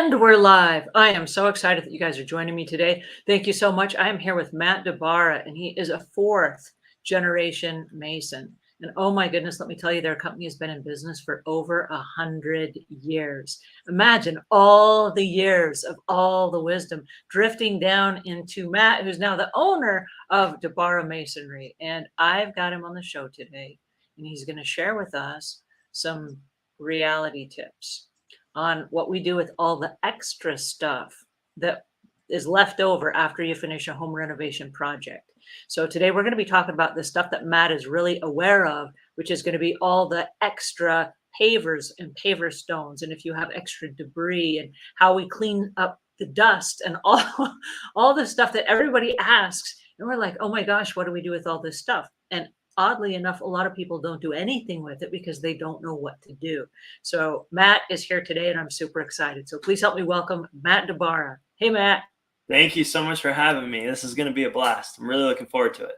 And we're live. I am so excited that you guys are joining me today. Thank you so much. I am here with Matt Di Bara, and he is a fourth generation Mason. And oh my goodness, let me tell you, their company has been in business for over 100 years. Imagine all the years of all the wisdom drifting down into Matt, who's now the owner of DiBara Masonry. And I've got him on the show today, and he's going to share with us some reality tips on what we do with all the extra stuff that is left over after you finish a home renovation project. So today we're going to be talking about the stuff that Matt is really aware of, which is going to be all the extra pavers and paver stones. And if you have extra debris, and how we clean up the dust and all the stuff that everybody asks. And we're like, oh my gosh, what do we do with all this stuff? And oddly enough, a lot of people don't do anything with it because they don't know what to do. So Matt is here today, and I'm super excited. So please help me welcome Matt Di Bara. Hey, Matt. Thank you so much for having me. This is going to be a blast. I'm really looking forward to it.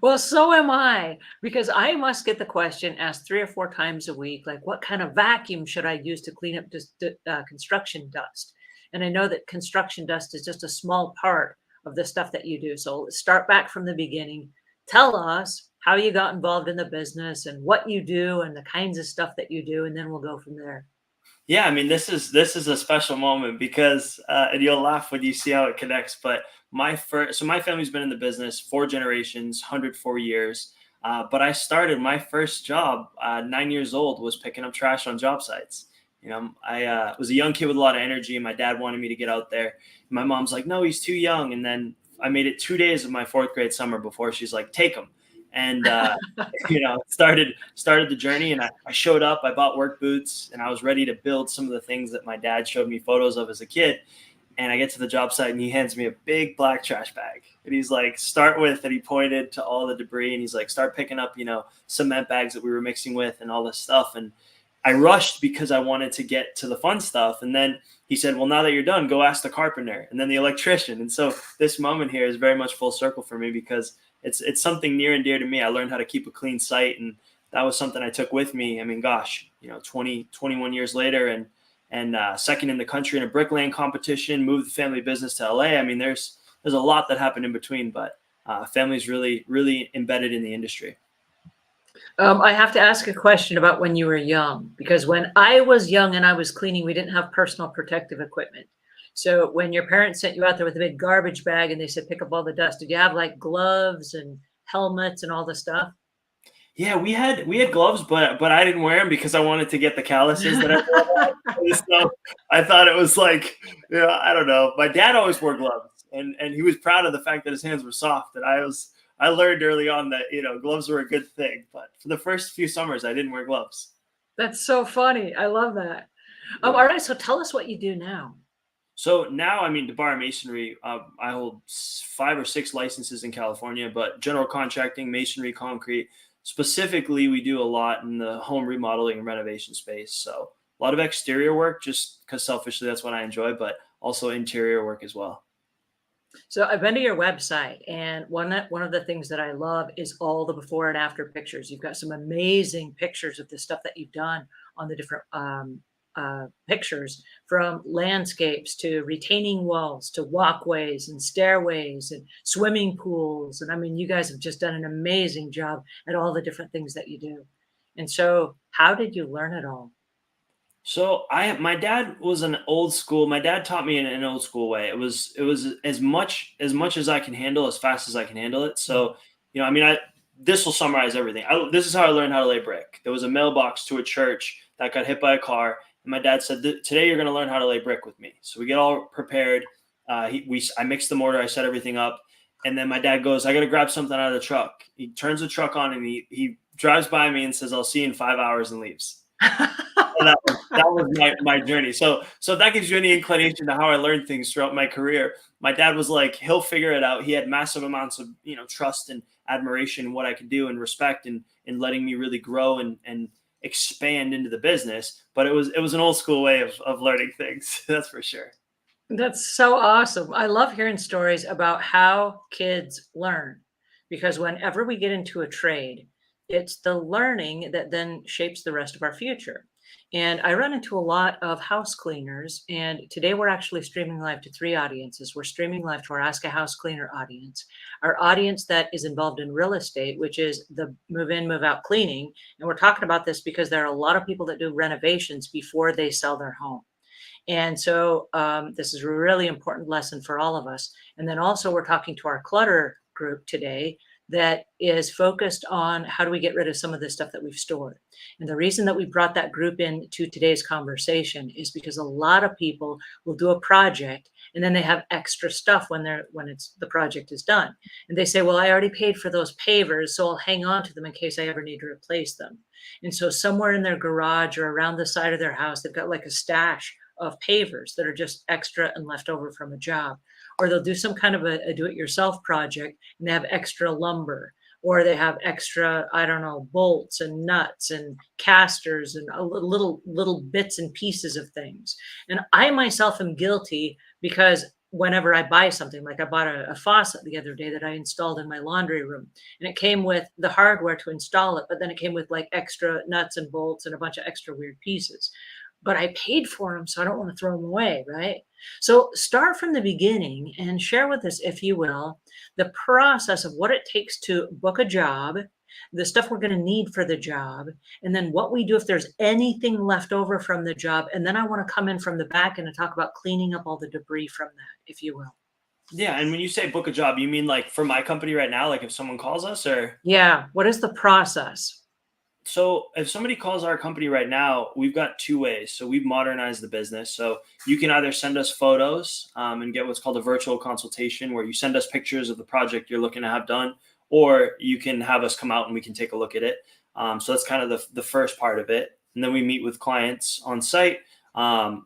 Well, so am I, because I must get the question asked 3 or 4 times a week, like, what kind of vacuum should I use to clean up construction dust? And I know that construction dust is just a small part of the stuff that you do. So let's start back from the beginning. Tell us how you got involved in the business and what you do and the kinds of stuff that you do, and then we'll go from there. Yeah, I mean, this is a special moment because, and you'll laugh when you see how it connects. But my family's been in the business 4 generations, 104 years. But I started my first job 9 years old, was picking up trash on job sites. I was a young kid with a lot of energy, and my dad wanted me to get out there. My mom's like, no, he's too young. And then I made it 2 days of my 4th grade summer before she's like, take him. And started the journey. And I showed up, I bought work boots, and I was ready to build some of the things that my dad showed me photos of as a kid. And I get to the job site, and he hands me a big black trash bag, and he's like, start with, and he pointed to all the debris, and he's like, start picking up cement bags that we were mixing with and all this stuff. And I rushed because I wanted to get to the fun stuff. And then he said, well, now that you're done, go ask the carpenter and then the electrician. And so this moment here is very much full circle for me, because it's something near and dear to me. I learned how to keep a clean site, and that was something I took with me. I mean, gosh, 21 years later, and second in the country in a bricklaying competition, moved the family business to LA. I mean, there's a lot that happened in between, but family's really, really embedded in the industry. I have to ask a question about when you were young, because when I was young and I was cleaning, we didn't have personal protective equipment. So when your parents sent you out there with a big garbage bag and they said, pick up all the dust, did you have like gloves and helmets and all the stuff? Yeah, we had gloves, but I didn't wear them because I wanted to get the calluses that I wore. So I thought it was like, I don't know. My dad always wore gloves, and he was proud of the fact that his hands were soft. And I learned early on that, gloves were a good thing. But for the first few summers, I didn't wear gloves. That's so funny. I love that. All right, so tell us what you do now. So now, I mean, DiBara Masonry, I hold 5 or 6 licenses in California, but general contracting, masonry, concrete. Specifically, we do a lot in the home remodeling and renovation space. So a lot of exterior work, just because selfishly that's what I enjoy, but also interior work as well. So I've been to your website, and one of the things that I love is all the before and after pictures. You've got some amazing pictures of the stuff that you've done on the different pictures, from landscapes to retaining walls to walkways and stairways and swimming pools. And I mean, you guys have just done an amazing job at all the different things that you do. And so how did you learn it all? So my dad was an old school. My dad taught me in an old school way. It was as much as I can handle, as fast as I can handle it. So, I mean, this will summarize everything. This is how I learned how to lay brick. There was a mailbox to a church that got hit by a car, and my dad said, today you're going to learn how to lay brick with me. So we get all prepared. I mixed the mortar. I set everything up. And then my dad goes, I got to grab something out of the truck. He turns the truck on, and he drives by me and says, I'll see you in 5 hours, and leaves. And that was my journey. So that gives you any inclination to how I learned things throughout my career. My dad was like, he'll figure it out. He had massive amounts of, trust and admiration in what I could do, and respect, and letting me really grow and expand into the business. But it was an old school way of learning things. That's for sure. That's so awesome. I love hearing stories about how kids learn, because whenever we get into a trade, it's the learning that then shapes the rest of our future. And I run into a lot of house cleaners. And today we're actually streaming live to three audiences. We're streaming live to our Ask a House Cleaner audience, our audience that is involved in real estate, which is the move in, move out cleaning. And we're talking about this because there are a lot of people that do renovations before they sell their home. And so this is a really important lesson for all of us. And then also, we're talking to our clutter group today that is focused on how do we get rid of some of the stuff that we've stored. And the reason that we brought that group into today's conversation is because a lot of people will do a project and then they have extra stuff when it's the project is done. And they say, well, I already paid for those pavers, so I'll hang on to them in case I ever need to replace them. And so somewhere in their garage or around the side of their house, they've got like a stash of pavers that are just extra and left over from a job. Or they'll do some kind of a do-it-yourself project and they have extra lumber, or they have extra, I don't know, bolts and nuts and casters and little bits and pieces of things. And I myself am guilty because whenever I buy something, like I bought a faucet the other day that I installed in my laundry room, and it came with the hardware to install it, but then it came with like extra nuts and bolts and a bunch of extra weird pieces. But I paid for them, so I don't want to throw them away, right? So start from the beginning and share with us, if you will, the process of what it takes to book a job, the stuff we're going to need for the job, and then what we do if there's anything left over from the job. And then I want to come in from the back and talk about cleaning up all the debris from that, if you will. Yeah, and when you say book a job, you mean like for my company right now, like if someone calls us or? Yeah. What is the process? So if somebody calls our company right now, we've got two ways. So we've modernized the business. So you can either send us photos and get what's called a virtual consultation, where you send us pictures of the project you're looking to have done, or you can have us come out and we can take a look at it. So that's kind of the first part of it. And then we meet with clients on site.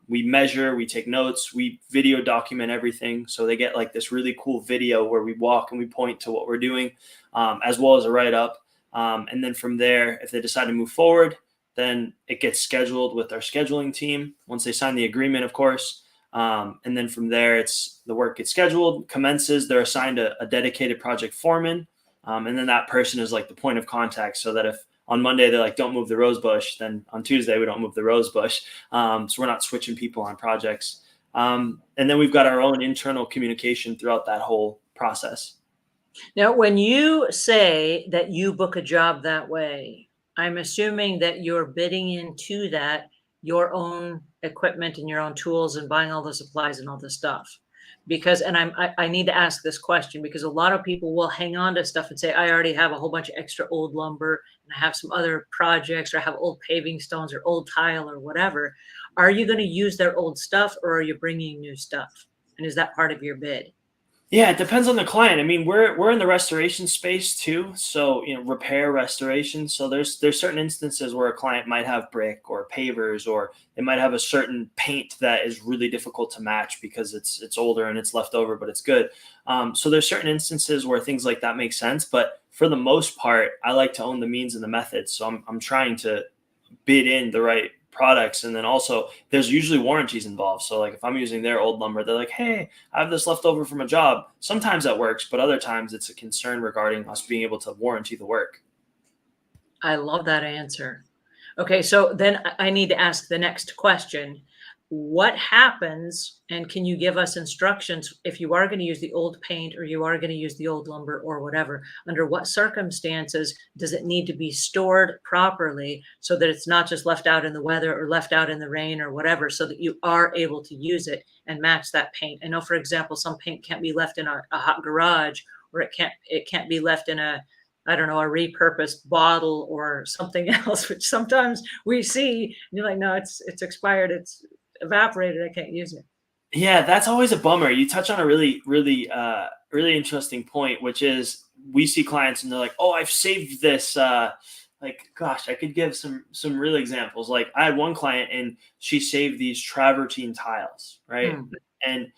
We measure, we take notes, we video document everything. So they get like this really cool video where we walk and we point to what we're doing, as well as a write-up. And then from there, if they decide to move forward, then it gets scheduled with our scheduling team once they sign the agreement, of course. And then from there, it's the work gets scheduled, commences, they're assigned a dedicated project foreman. And then that person is like the point of contact, so that if on Monday they're like, don't move the rose bush, then on Tuesday we don't move the rose bush. So we're not switching people on projects. And then we've got our own internal communication throughout that whole process. Now, when you say that you book a job that way, I'm assuming that you're bidding into that your own equipment and your own tools and buying all the supplies and all the stuff. Because, and I need to ask this question because a lot of people will hang on to stuff and say, I already have a whole bunch of extra old lumber and I have some other projects, or I have old paving stones or old tile or whatever. Are you going to use their old stuff, or are you bringing new stuff? And is that part of your bid? Yeah, it depends on the client. I mean, we're in the restoration space too, so repair, restoration. So there's certain instances where a client might have brick or pavers, or they might have a certain paint that is really difficult to match because it's older and it's left over, but it's good. So there's certain instances where things like that make sense, but for the most part, I like to own the means and the methods. So I'm trying to bid in the right products. And then also there's usually warranties involved. So like if I'm using their old lumber, they're like, hey, I have this left over from a job. Sometimes that works, but other times it's a concern regarding us being able to warranty the work. I love that answer. Okay, so then I need to ask the next question. What happens, and can you give us instructions if you are going to use the old paint or you are going to use the old lumber or whatever? Under what circumstances does it need to be stored properly so that it's not just left out in the weather or left out in the rain or whatever, so that you are able to use it and match that paint? I know, for example, some paint can't be left in a hot garage, or it can't be left in a, I don't know, a repurposed bottle or something else, which sometimes we see and you're like, no, it's expired, it's evaporated, I can't use it. Yeah, that's always a bummer. You touch on a really, really, really interesting point, which is we see clients and they're like, oh, I've saved this. Like, gosh, I could give some real examples. Like I had one client and she saved these travertine tiles, right? And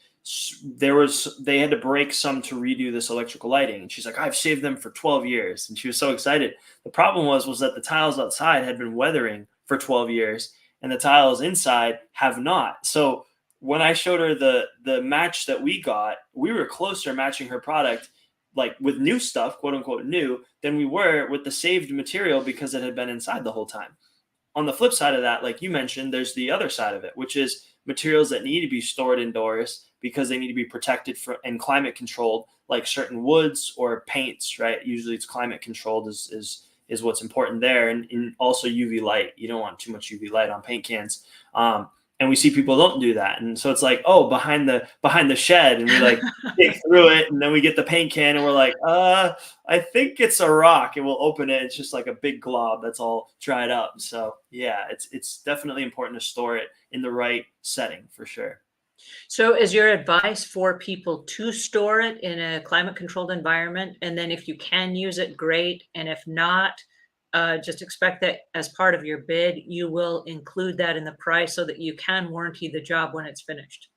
they had to break some to redo this electrical lighting. And she's like, I've saved them for 12 years. And she was so excited. The problem was that the tiles outside had been weathering for 12 years and the tiles inside have not. So when I showed her the match that we got, we were closer matching her product, like with new stuff, quote unquote new, than we were with the saved material because it had been inside the whole time. on the flip side of that, like you mentioned, there's the other side of it, which is materials that need to be stored indoors because they need to be protected and climate controlled, like certain woods or paints, right? Usually it's climate controlled is what's important there. And also UV light. You don't want too much UV light on paint cans. And we see people don't do that. And so it's like, oh, behind the shed, and we like dig through it, and then we get the paint can and we're like, I think it's a rock, and we'll open it. It's just like a big glob that's all dried up. So yeah, it's definitely important to store it in the right setting for sure. So is your advice for people to store it in a climate controlled environment? And then if you can use it, great. And if not, just expect that as part of your bid, you will include that in the price so that you can warranty the job when it's finished.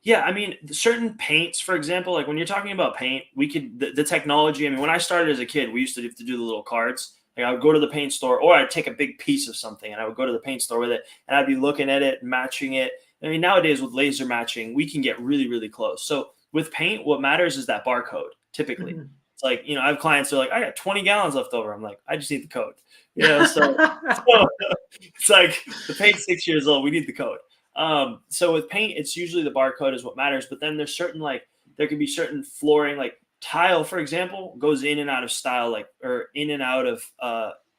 Yeah, I mean, certain paints, for example, like when you're talking about paint, the technology. I mean, when I started as a kid, we used to have to do the little cards. Like I would go to the paint store, or I'd take a big piece of something and I would go to the paint store with it, and I'd be looking at it, matching it. I mean, nowadays with laser matching, we can get really, really close. So with paint, what matters is that barcode. Typically, Mhm. it's like, I have clients who are like, I got 20 gallons left over. I'm like, I just need the code. So it's like the paint's 6 years old. We need the code. So with paint, it's usually the barcode is what matters. But then there's certain, like, there can be certain flooring, like tile, for example, goes in and out of style, like, or in and out of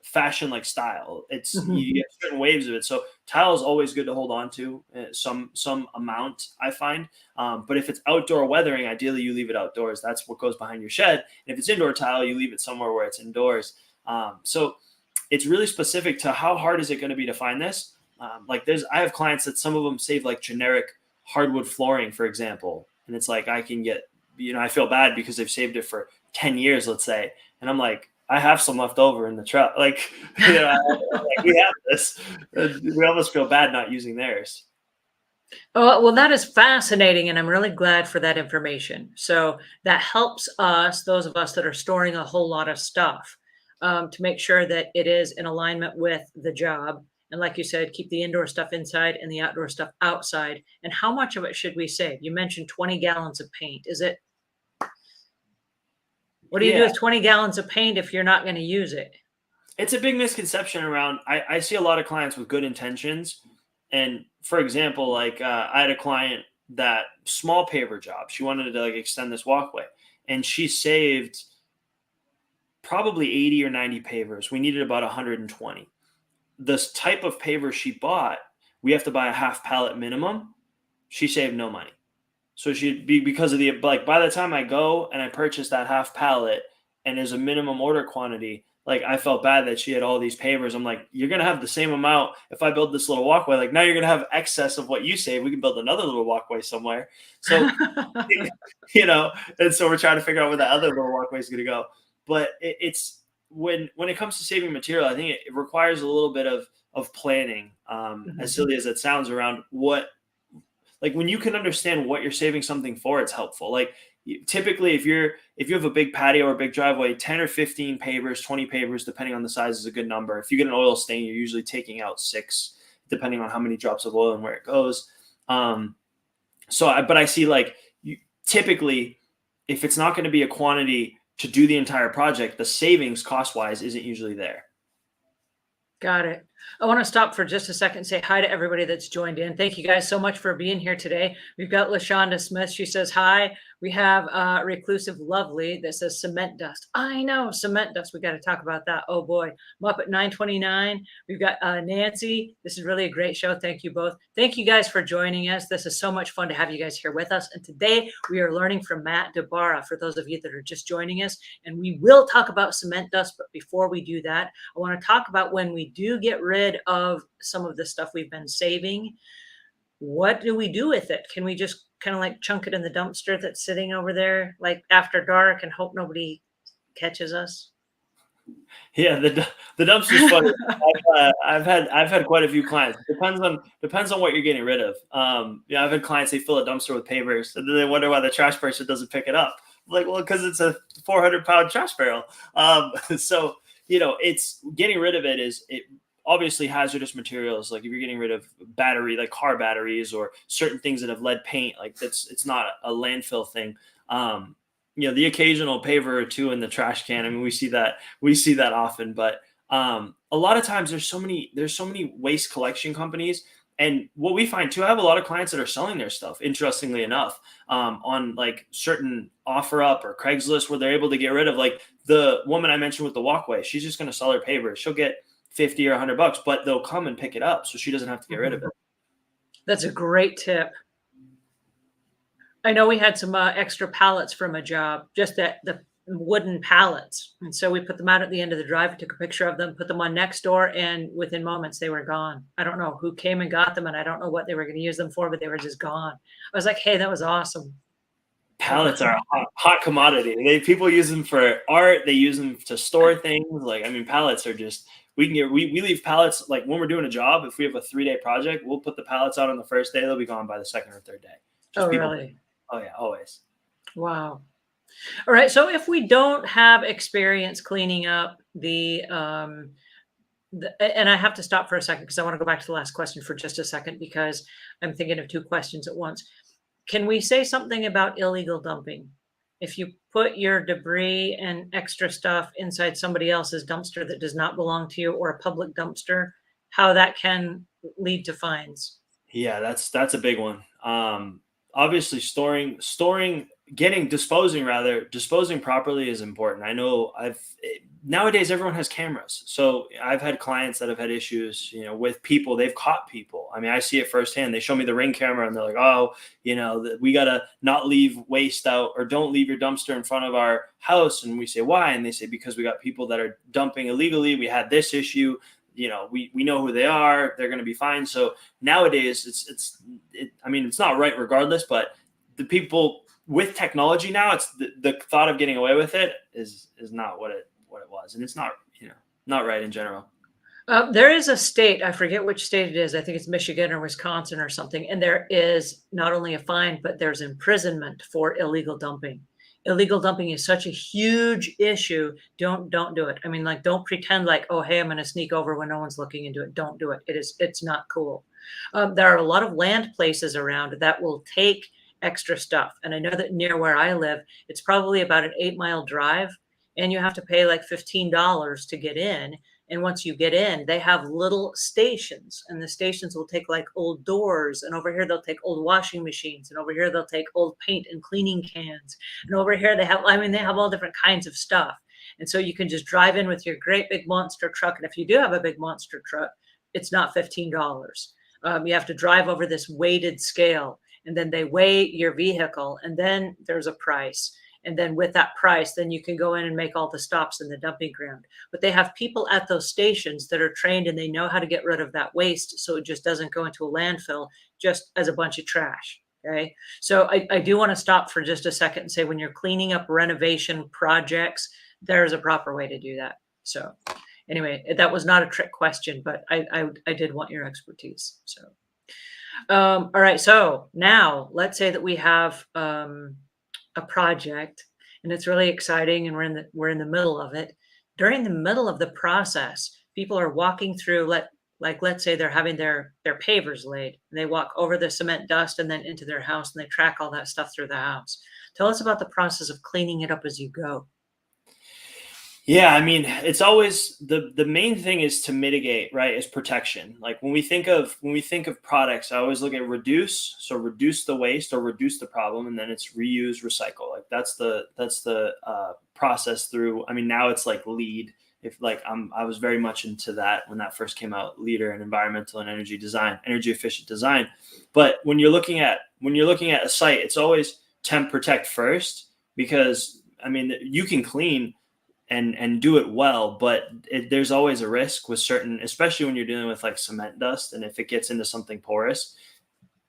fashion, like style. You get certain waves of it. So tile is always good to hold on to some amount, I find. But if it's outdoor weathering, ideally you leave it outdoors. That's what goes behind your shed. And if it's indoor tile, you leave it somewhere where it's indoors. So it's really specific to how hard is it going to be to find this. I have clients that some of them save like generic hardwood flooring, for example. And it's like, I can get, I feel bad because they've saved it for 10 years, let's say. And I'm like, I have some left over in the truck. Like, like we have this. We almost feel bad not using theirs. Oh, well, that is fascinating, and I'm really glad for that information. So that helps us, those of us that are storing a whole lot of stuff, to make sure that it is in alignment with the job. And like you said, keep the indoor stuff inside and the outdoor stuff outside. And how much of it should we save? You mentioned 20 gallons of paint. What do you do Yeah. with 20 gallons of paint if you're not going to use it? It's a big misconception around. I see a lot of clients with good intentions. And for example, like I had a client that small paver job. She wanted to like extend this walkway, and she saved probably 80 or 90 pavers. We needed about 120. This type of paver she bought, we have to buy a half pallet minimum. She saved no money. So she'd be, because of the, like, by the time I go and I purchase that half pallet and there's a minimum order quantity, like I felt bad that she had all these pavers. I'm like, you're going to have the same amount. If I build this little walkway, like now you're going to have excess of what you save. We can build another little walkway somewhere. So, and so we're trying to figure out where the other little walkway is going to go. But it's when it comes to saving material, I think it requires a little bit of planning, as silly as it sounds, around what, like when you can understand what you're saving something for, it's helpful. Like typically if you have a big patio or a big driveway, 10 or 15 pavers, 20 pavers, depending on the size, is a good number. If you get an oil stain, you're usually taking out 6, depending on how many drops of oil and where it goes. But I see, like, typically if it's not going to be a quantity to do the entire project, the savings cost wise isn't usually there. Got it. I want to stop for just a second and say hi to everybody that's joined in. Thank you guys so much for being here today. We've got LaShonda Smith. She says hi. We have Reclusive Lovely that says cement dust. I know, cement dust. We got to talk about that. Oh boy. Muppet 929. We've got Nancy. This is really a great show. Thank you both. Thank you guys for joining us. This is so much fun to have you guys here with us. And today we are learning from Matt Di Bara, for those of you that are just joining us. And we will talk about cement dust. But before we do that, I want to talk about when we do get rid of some of the stuff we've been saving. What do we do with it? Can we just kind of like chunk it in the dumpster that's sitting over there, like after dark, and hope nobody catches us? Yeah, the dumpster's funny. I've had quite a few clients. Depends on what you're getting rid of. I've had clients, they fill a dumpster with pavers, and then they wonder why the trash person doesn't pick it up. I'm like, well, because it's a 400-pound trash barrel. So it's getting rid of it obviously hazardous materials. Like if you're getting rid of battery, like car batteries or certain things that have lead paint, like it's not a landfill thing. The occasional paver or two in the trash can. I mean, we see that often, but A lot of times there's so many waste collection companies. And what we find too, I have a lot of clients that are selling their stuff, interestingly enough, on like certain OfferUp or Craigslist, where they're able to get rid of, like the woman I mentioned with the walkway. She's just going to sell her pavers. She'll get 50 or $100, but they'll come and pick it up, so she doesn't have to get rid of it. That's a great tip. I know we had some extra pallets from a job, just that the wooden pallets. And so we put them out at the end of the drive, took a picture of them, put them on next door, and within moments they were gone. I don't know who came and got them, and I don't know what they were going to use them for, but they were just gone. I was like, hey, that was awesome. Pallets are a hot commodity. People use them for art. They use them to store things. Like, I mean, pallets are just, we leave pallets, like when we're doing a job, if we have a 3-day project, we'll put the pallets out on the first day. They'll be gone by the second or third day. Oh, really? Oh yeah, always. Wow. All right. So if we don't have experience cleaning up and I have to stop for a second because I want to go back to the last question for just a second, because I'm thinking of 2 questions at once. Can we say something about illegal dumping? If you put your debris and extra stuff inside somebody else's dumpster that does not belong to you, or a public dumpster, how that can lead to fines? Yeah, that's a big one. Obviously disposing properly is important. I know nowadays everyone has cameras. So I've had clients that have had issues, with people. They've caught people. I mean, I see it firsthand. They show me the Ring camera and they're like, oh, we got to not leave waste out, or don't leave your dumpster in front of our house. And we say, why? And they say, because we got people that are dumping illegally. We had this issue. We know who they are. They're going to be fine. So nowadays it's not right regardless, but the people with technology now, it's the thought of getting away with it is not what it was. And it's not, not right in general. There is a state, I forget which state it is. I think it's Michigan or Wisconsin or something. And there is not only a fine, but there's imprisonment for illegal dumping. Illegal dumping is such a huge issue. Don't do it. I mean, like, don't pretend like, oh, hey, I'm going to sneak over when no one's looking and do it. Don't do it. It's not cool. There are a lot of land places around that will take extra stuff. And I know that near where I live, it's probably about an 8-mile drive, and you have to pay like $15 to get in. And once you get in, they have little stations, and the stations will take like old doors. And over here, they'll take old washing machines. And over here, they'll take old paint and cleaning cans. And over here, they have all different kinds of stuff. And so you can just drive in with your great big monster truck. And if you do have a big monster truck, it's not $15. You have to drive over this weighted scale, and then they weigh your vehicle, and then there's a price. And then with that price, then you can go in and make all the stops in the dumping ground. But they have people at those stations that are trained, and they know how to get rid of that waste, so it just doesn't go into a landfill just as a bunch of trash. Okay. So I do want to stop for just a second and say, when you're cleaning up renovation projects, there's a proper way to do that. So anyway, that was not a trick question, but I did want your expertise. So, all right. So now let's say that we have, a project, and it's really exciting, and we're in the middle of it. During the middle of the process, people are walking through, let's say they're having their pavers laid, and they walk over the cement dust and then into their house, and they track all that stuff through the house. Tell us about the process of cleaning it up as you go. Yeah, I mean, it's always the main thing is to mitigate, right? Is protection. Like when we think of products, I always look at reduce. So reduce the waste or reduce the problem, and then it's reuse, recycle. Like that's the process through. I mean, now it's like LEED. If like I was very much into that when that first came out, leader in environmental and energy design, energy efficient design. But when you're looking at a site, it's always temp protect first, because I mean, you can clean and do it well, but there's always a risk with certain, especially when you're dealing with like cement dust. And if it gets into something porous,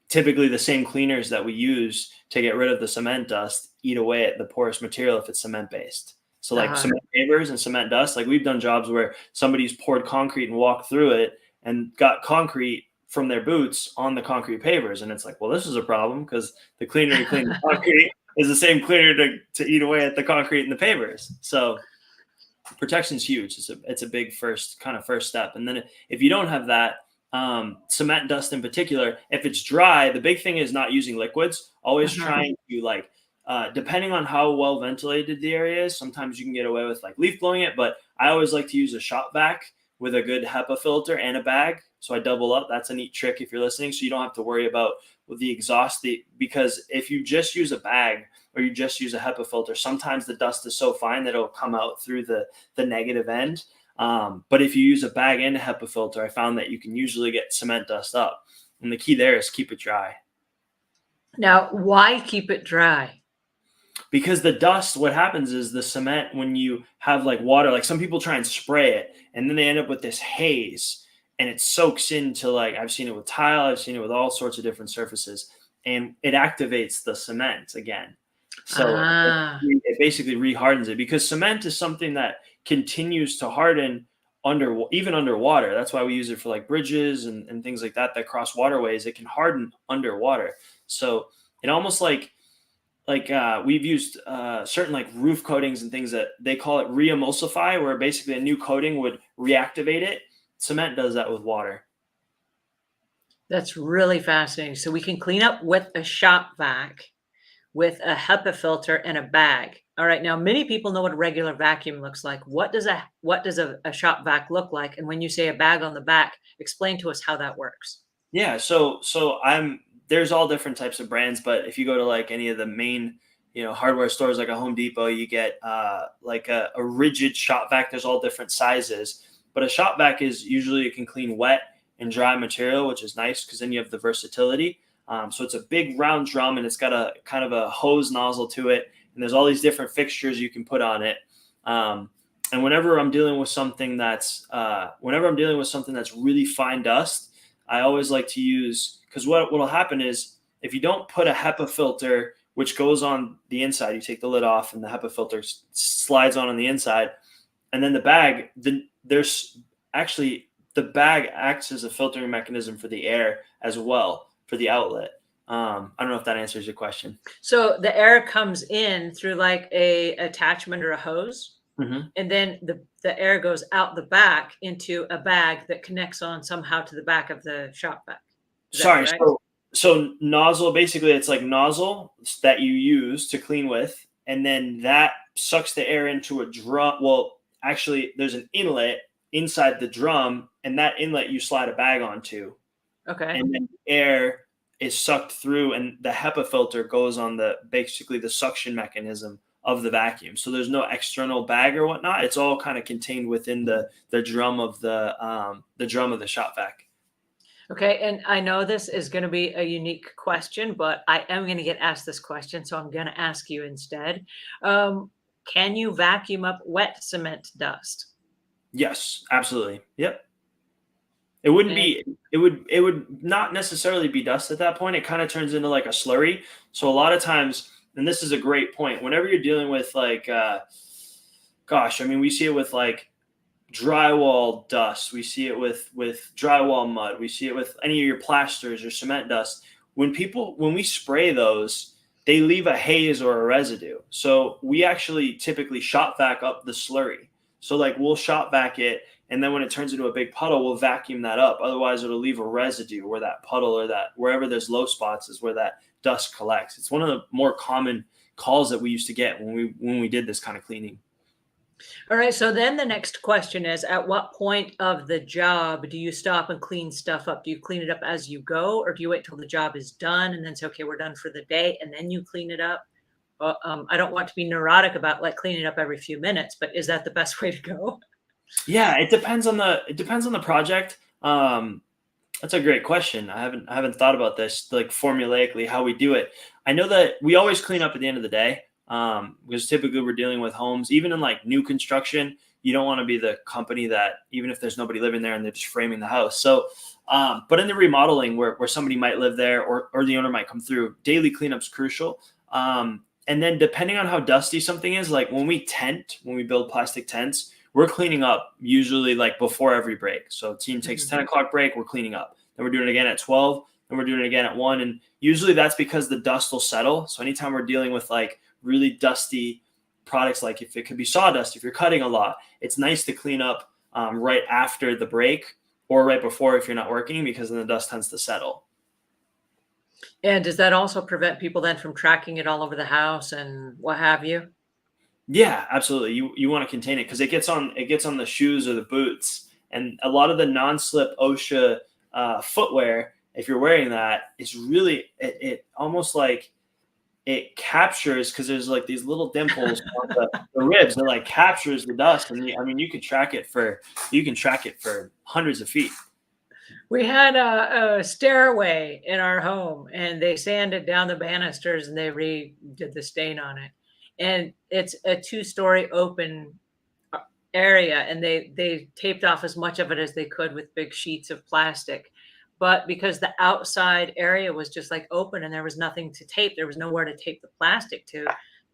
typically the same cleaners that we use to get rid of the cement dust eat away at the porous material if it's cement based. So like cement pavers and cement dust, like we've done jobs where somebody's poured concrete and walked through it and got concrete from their boots on the concrete pavers. And it's like, well, this is a problem, because the cleaner to clean the concrete is the same cleaner to eat away at the concrete and the pavers. So protection is huge. It's a big first step. And then if you don't have that, cement dust in particular, if it's dry, the big thing is not using liquids. Always trying to like depending on how well ventilated the area is, sometimes you can get away with like leaf blowing it, but I always like to use a shop vac with a good HEPA filter and a bag. So I double up. That's a neat trick if you're listening. So you don't have to worry about with the exhaust, because if you just use a bag or you just use a HEPA filter, sometimes the dust is so fine that it'll come out through the negative end. But if you use a bag and a HEPA filter, I found that you can usually get cement dust up. And the key there is keep it dry. Now, why keep it dry? Because the dust, what happens is the cement, when you have like water, like some people try and spray it and then they end up with this haze and it soaks into, like, I've seen it with tile, I've seen it with all sorts of different surfaces, and it activates the cement again. So it basically rehardens it, because cement is something that continues to harden even underwater. That's why we use it for like bridges and things like that cross waterways. It can harden underwater. So it almost like we've used certain like roof coatings and things that they call it re-emulsify, where basically a new coating would reactivate it. Cement does that with water. That's really fascinating. So we can clean up with a shop vac, with a HEPA filter and a bag. All right. Now, many people know what a regular vacuum looks like. What does a shop vac look like? And when you say a bag on the back, explain to us how that works. Yeah. So there's all different types of brands, but if you go to like any of the main, hardware stores like a Home Depot, you get like a rigid shop vac. There's all different sizes, but a shop vac is usually, it can clean wet and dry material, which is nice because then you have the versatility. So it's a big round drum and it's got a kind of a hose nozzle to it, and there's all these different fixtures you can put on it. And whenever I'm dealing with something that's really fine dust, I always like to use, because what will happen is if you don't put a HEPA filter, which goes on the inside, you take the lid off and the HEPA filter slides on the inside, and then the bag, the bag acts as a filtering mechanism for the air as well, for the outlet. I don't know if that answers your question. So the air comes in through like a attachment or a hose, and then the air goes out the back into a bag that connects on somehow to the back of the shop vac. Sorry. So nozzle, basically it's like nozzle that you use to clean with, and then that sucks the air into a drum. Well, actually there's an inlet inside the drum, and that inlet you slide a bag onto. Okay. And then air is sucked through, and the HEPA filter goes on basically the suction mechanism of the vacuum. So there's no external bag or whatnot. It's all kind of contained within the drum of the shop vac. Okay. And I know this is going to be a unique question, but I am going to get asked this question, so I'm going to ask you instead. Can you vacuum up wet cement dust? Yes, absolutely. Yep. It would not necessarily be dust at that point. It kind of turns into like a slurry. So a lot of times, and this is a great point, whenever you're dealing with like, we see it with like drywall dust. We see it with drywall mud. We see it with any of your plasters or cement dust. When we spray those, they leave a haze or a residue. So we actually typically shop vac up the slurry. So like we'll shop vac it, and then when it turns into a big puddle, we'll vacuum that up. Otherwise, it'll leave a residue where that puddle or that wherever there's low spots is where that dust collects. It's one of the more common calls that we used to get when we did this kind of cleaning. All right. So then the next question is, at what point of the job do you stop and clean stuff up? Do you clean it up as you go, or do you wait till the job is done and then say, okay, we're done for the day, and then you clean it up? I don't want to be neurotic about like cleaning up every few minutes, but is that the best way to go? Yeah, it depends on the project. That's a great question. I haven't thought about this like formulaically how we do it. I know that we always clean up at the end of the day, because typically we're dealing with homes, even in like new construction. You don't want to be the company that, even if there's nobody living there and they're just framing the house. So, but in the remodeling where somebody might live there or the owner might come through, daily cleanup's crucial. And then depending on how dusty something is, like when we build plastic tents, we're cleaning up usually like before every break. So team takes 10 o'clock break, we're cleaning up. Then we're doing it again at 12, then we're doing it again at 1. And usually that's because the dust will settle. So anytime we're dealing with like really dusty products, like if it could be sawdust, if you're cutting a lot, it's nice to clean up right after the break or right before if you're not working, because then the dust tends to settle. And does that also prevent people then from tracking it all over the house and what have you? Yeah, absolutely. You want to contain it because it gets on the shoes or the boots, and a lot of the non-slip OSHA footwear. If you're wearing that, it's really it almost like it captures because there's like these little dimples on the ribs that like captures the dust, and I mean you can track it for hundreds of feet. We had a stairway in our home, and they sanded down the banisters and they redid the stain on it. And it's a two-story open area, and they taped off as much of it as they could with big sheets of plastic. But because the outside area was just like open and there was nothing to tape, there was nowhere to tape the plastic to.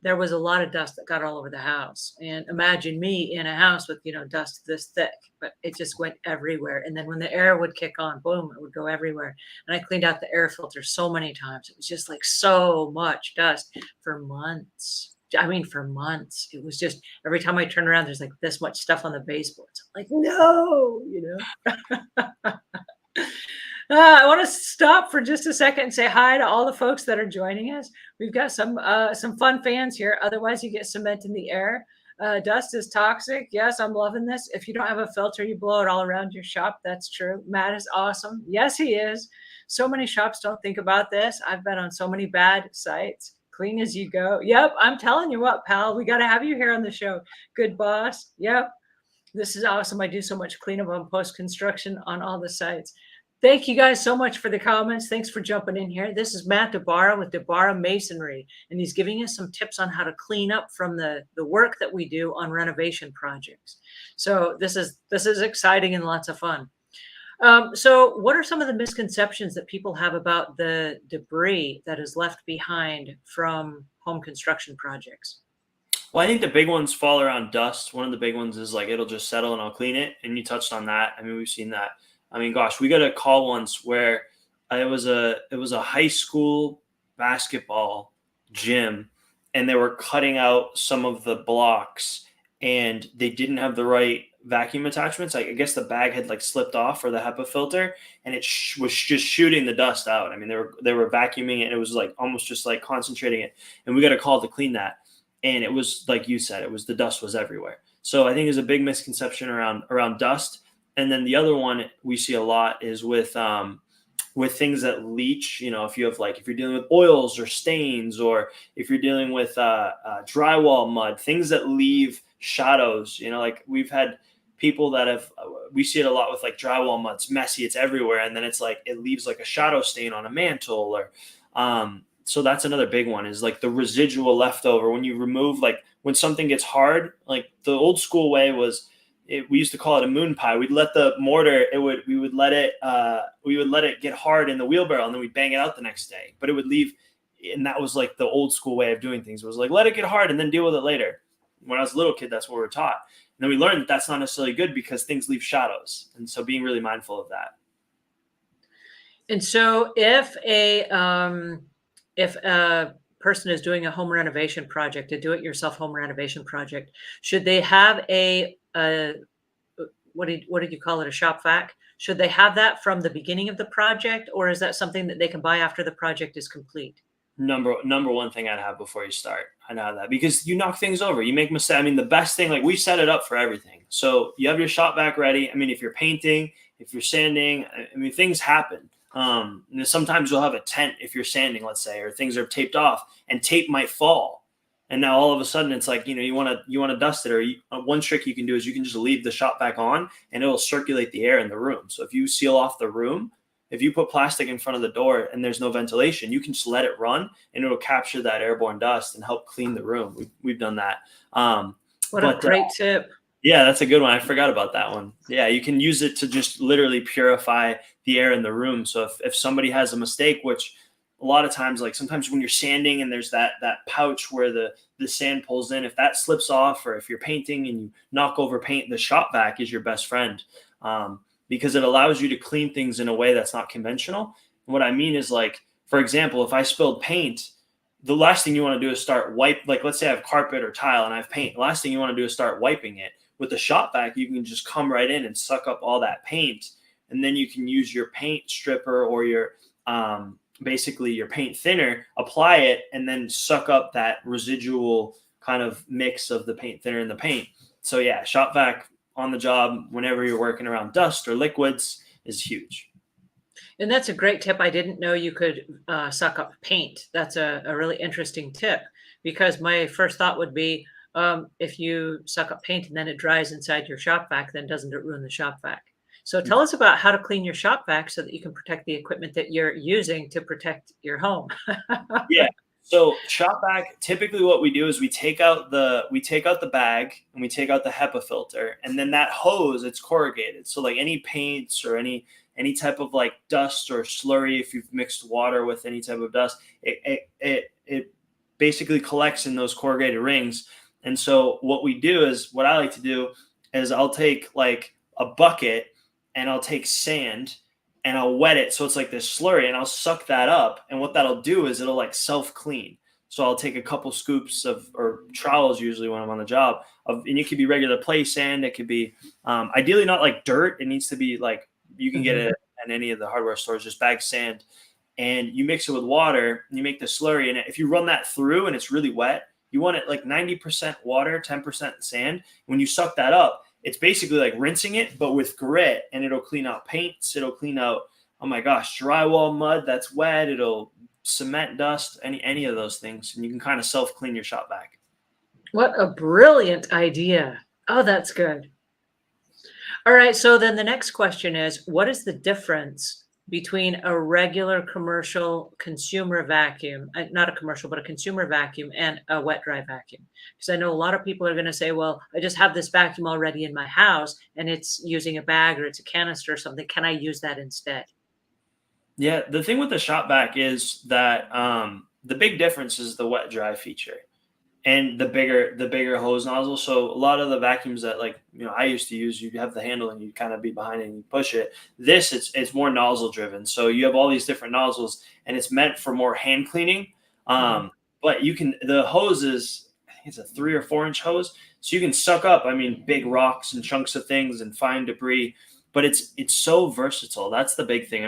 There was a lot of dust that got all over the house. And imagine me in a house with, dust this thick, but it just went everywhere. And then when the air would kick on, boom, it would go everywhere. And I cleaned out the air filter so many times. It was just like so much dust for months. I mean, for months. It was just every time I turn around, there's like this much stuff on the baseboards. I'm like, no. I want to stop for just a second and say hi to all the folks that are joining us. We've got some fun fans here. Otherwise, you get cement in the air. Dust is toxic. Yes, I'm loving this. If you don't have a filter, you blow it all around your shop. That's true. Matt is awesome. Yes, he is. So many shops don't think about this. I've been on so many bad sites. Clean as you go. Yep, I'm telling you what, pal. We got to have you here on the show. Good boss. Yep. This is awesome. I do so much cleanup on post-construction on all the sites. Thank you guys so much for the comments. Thanks for jumping in here. This is Matt Di Bara with DiBara Masonry, and he's giving us some tips on how to clean up from the work that we do on renovation projects. So this is exciting and lots of fun. So what are some of the misconceptions that people have about the debris that is left behind from home construction projects? Well, I think the big ones fall around dust. One of the big ones is like it'll just settle and I'll clean it. And you touched on that. I mean, we've seen that. I mean, gosh, we got a call once where it was a high school basketball gym, and they were cutting out some of the blocks, and they didn't have the right vacuum attachments. Like I guess the bag had like slipped off for the HEPA filter, and it was just shooting the dust out. I mean, they were vacuuming it, and it was like almost just like concentrating it. And we got a call to clean that, and it was like you said, it was the dust was everywhere. So I think there's a big misconception around dust. And then the other one we see a lot is with things that leach. You know, if you're dealing with oils or stains, or if you're dealing with drywall mud, things that leave shadows. You know, like we've had people that we see it a lot with like drywall mud. It's messy, it's everywhere, and then it's like it leaves like a shadow stain on a mantle, or so that's another big one is like the residual leftover when you remove, like when something gets hard. Like the old school way was, we used to call it a moon pie. We'd let the mortar, we would let it get hard in the wheelbarrow, and then we'd bang it out the next day. But it would leave, and that was like the old school way of doing things. It was like, let it get hard and then deal with it later. When I was a little kid, that's what we were taught. And then we learned that that's not necessarily good because things leave shadows. And so being really mindful of that. And so if a person is doing a home renovation project, a do-it-yourself home renovation project, should they have what did you call it, a shop vac? Should they have that from the beginning of the project, or is that something that they can buy after the project is complete? Number one thing I'd have before you start. I'd have that because you knock things over. You make mistakes. I mean, the best thing, like we set it up for everything. So you have your shop vac ready. I mean, if you're painting, if you're sanding, I mean, things happen. Sometimes you'll have a tent if you're sanding, let's say, or things are taped off and tape might fall. And now all of a sudden it's like, you want to dust it, or one trick you can do is you can just leave the shop vac on and it will circulate the air in the room. So if you seal off the room, if you put plastic in front of the door and there's no ventilation, you can just let it run and it'll capture that airborne dust and help clean the room. We've done that. What a great tip. Yeah, that's a good one. I forgot about that one. Yeah, you can use it to just literally purify the air in the room. So if somebody has a mistake, which a lot of times, like sometimes when you're sanding and there's that pouch where the sand pulls in, if that slips off, or if you're painting and you knock over paint, the shop vac is your best friend, because it allows you to clean things in a way that's not conventional. And what I mean is, like, for example, if I spilled paint, the last thing you want to do is start like let's say I have carpet or tile and I have paint. The last thing you want to do is start wiping it. With the shop vac, you can just come right in and suck up all that paint, and then you can use your paint stripper or your basically your paint thinner, apply it, and then suck up that residual kind of mix of the paint thinner and the paint. So yeah, shop vac on the job whenever you're working around dust or liquids is huge. And that's a great tip. I didn't know you could suck up paint. That's a really interesting tip because my first thought would be if you suck up paint and then it dries inside your shop vac, then doesn't it ruin the shop vac? So tell us about how to clean your shop vac so that you can protect the equipment that you're using to protect your home. Yeah. So shop vac, typically what we do is we take out the bag and we take out the HEPA filter, and then that hose, it's corrugated. So like any paints or any type of like dust or slurry, if you've mixed water with any type of dust, it basically collects in those corrugated rings. And so what I like to do is I'll take like a bucket and I'll take sand and I'll wet it so it's like this slurry, and I'll suck that up. And what that'll do is it'll like self-clean. So I'll take a couple scoops or trowels usually when I'm on the job, and it could be regular play sand. It could be ideally not like dirt. It needs to be like, you can get it at any of the hardware stores, just bag sand, and you mix it with water and you make the slurry. And if you run that through and it's really wet, you want it like 90% water, 10% sand. When you suck that up, it's basically like rinsing it, but with grit, and it'll clean out paints. It'll clean out, oh my gosh, drywall mud that's wet. It'll cement dust, any of those things. And you can kind of self-clean your shop vac. What a brilliant idea. Oh, that's good. All right. So then the next question is, what is the difference between a regular commercial consumer vacuum, not a commercial, but a consumer vacuum, and a wet dry vacuum? Because I know a lot of people are going to say, well, I just have this vacuum already in my house and it's using a bag or it's a canister or something. Can I use that instead? Yeah, the thing with the shop vac is that the big difference is the wet dry feature and the bigger hose nozzle. So a lot of the vacuums that, like, I used to use, you have the handle and you kind of be behind it and you push it. This, it's more nozzle driven. So you have all these different nozzles and it's meant for more hand cleaning. But the hose is, I think it's a 3 or 4 inch hose. So you can suck up, big rocks and chunks of things and fine debris, but it's so versatile. That's the big thing.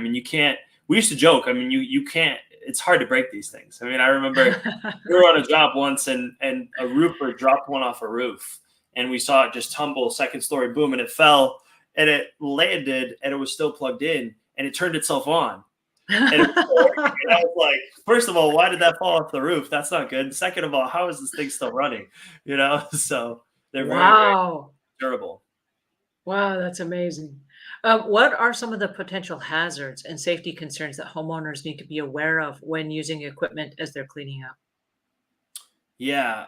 We used to joke, you can't, it's hard to break these things. I remember we were on a job once and a roofer dropped one off a roof and we saw it just tumble, second story, boom, and it fell and it landed and it was still plugged in and it turned itself on. And, and I was like, first of all, why did that fall off the roof? That's not good. Second of all, how is this thing still running? So they're very, very durable. Wow, that's amazing. What are some of the potential hazards and safety concerns that homeowners need to be aware of when using equipment as they're cleaning up? Yeah.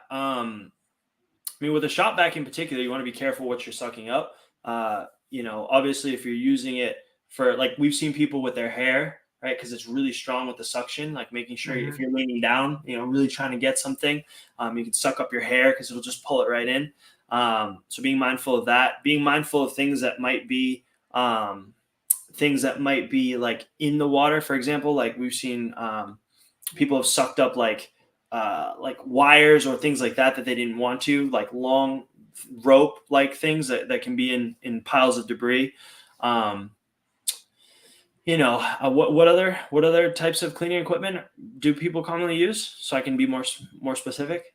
With a shop vac in particular, you want to be careful what you're sucking up. Obviously if you're using it for, like, we've seen people with their hair, right? Because it's really strong with the suction, like making sure if you're leaning down, really trying to get something, you can suck up your hair because it'll just pull it right in. So being mindful of that, being mindful of things that might be like in the water. For example, like we've seen people have sucked up like wires or things like that they didn't want to, like long rope like things that can be in piles of debris. What other types of cleaning equipment do people commonly use, so I can be more specific?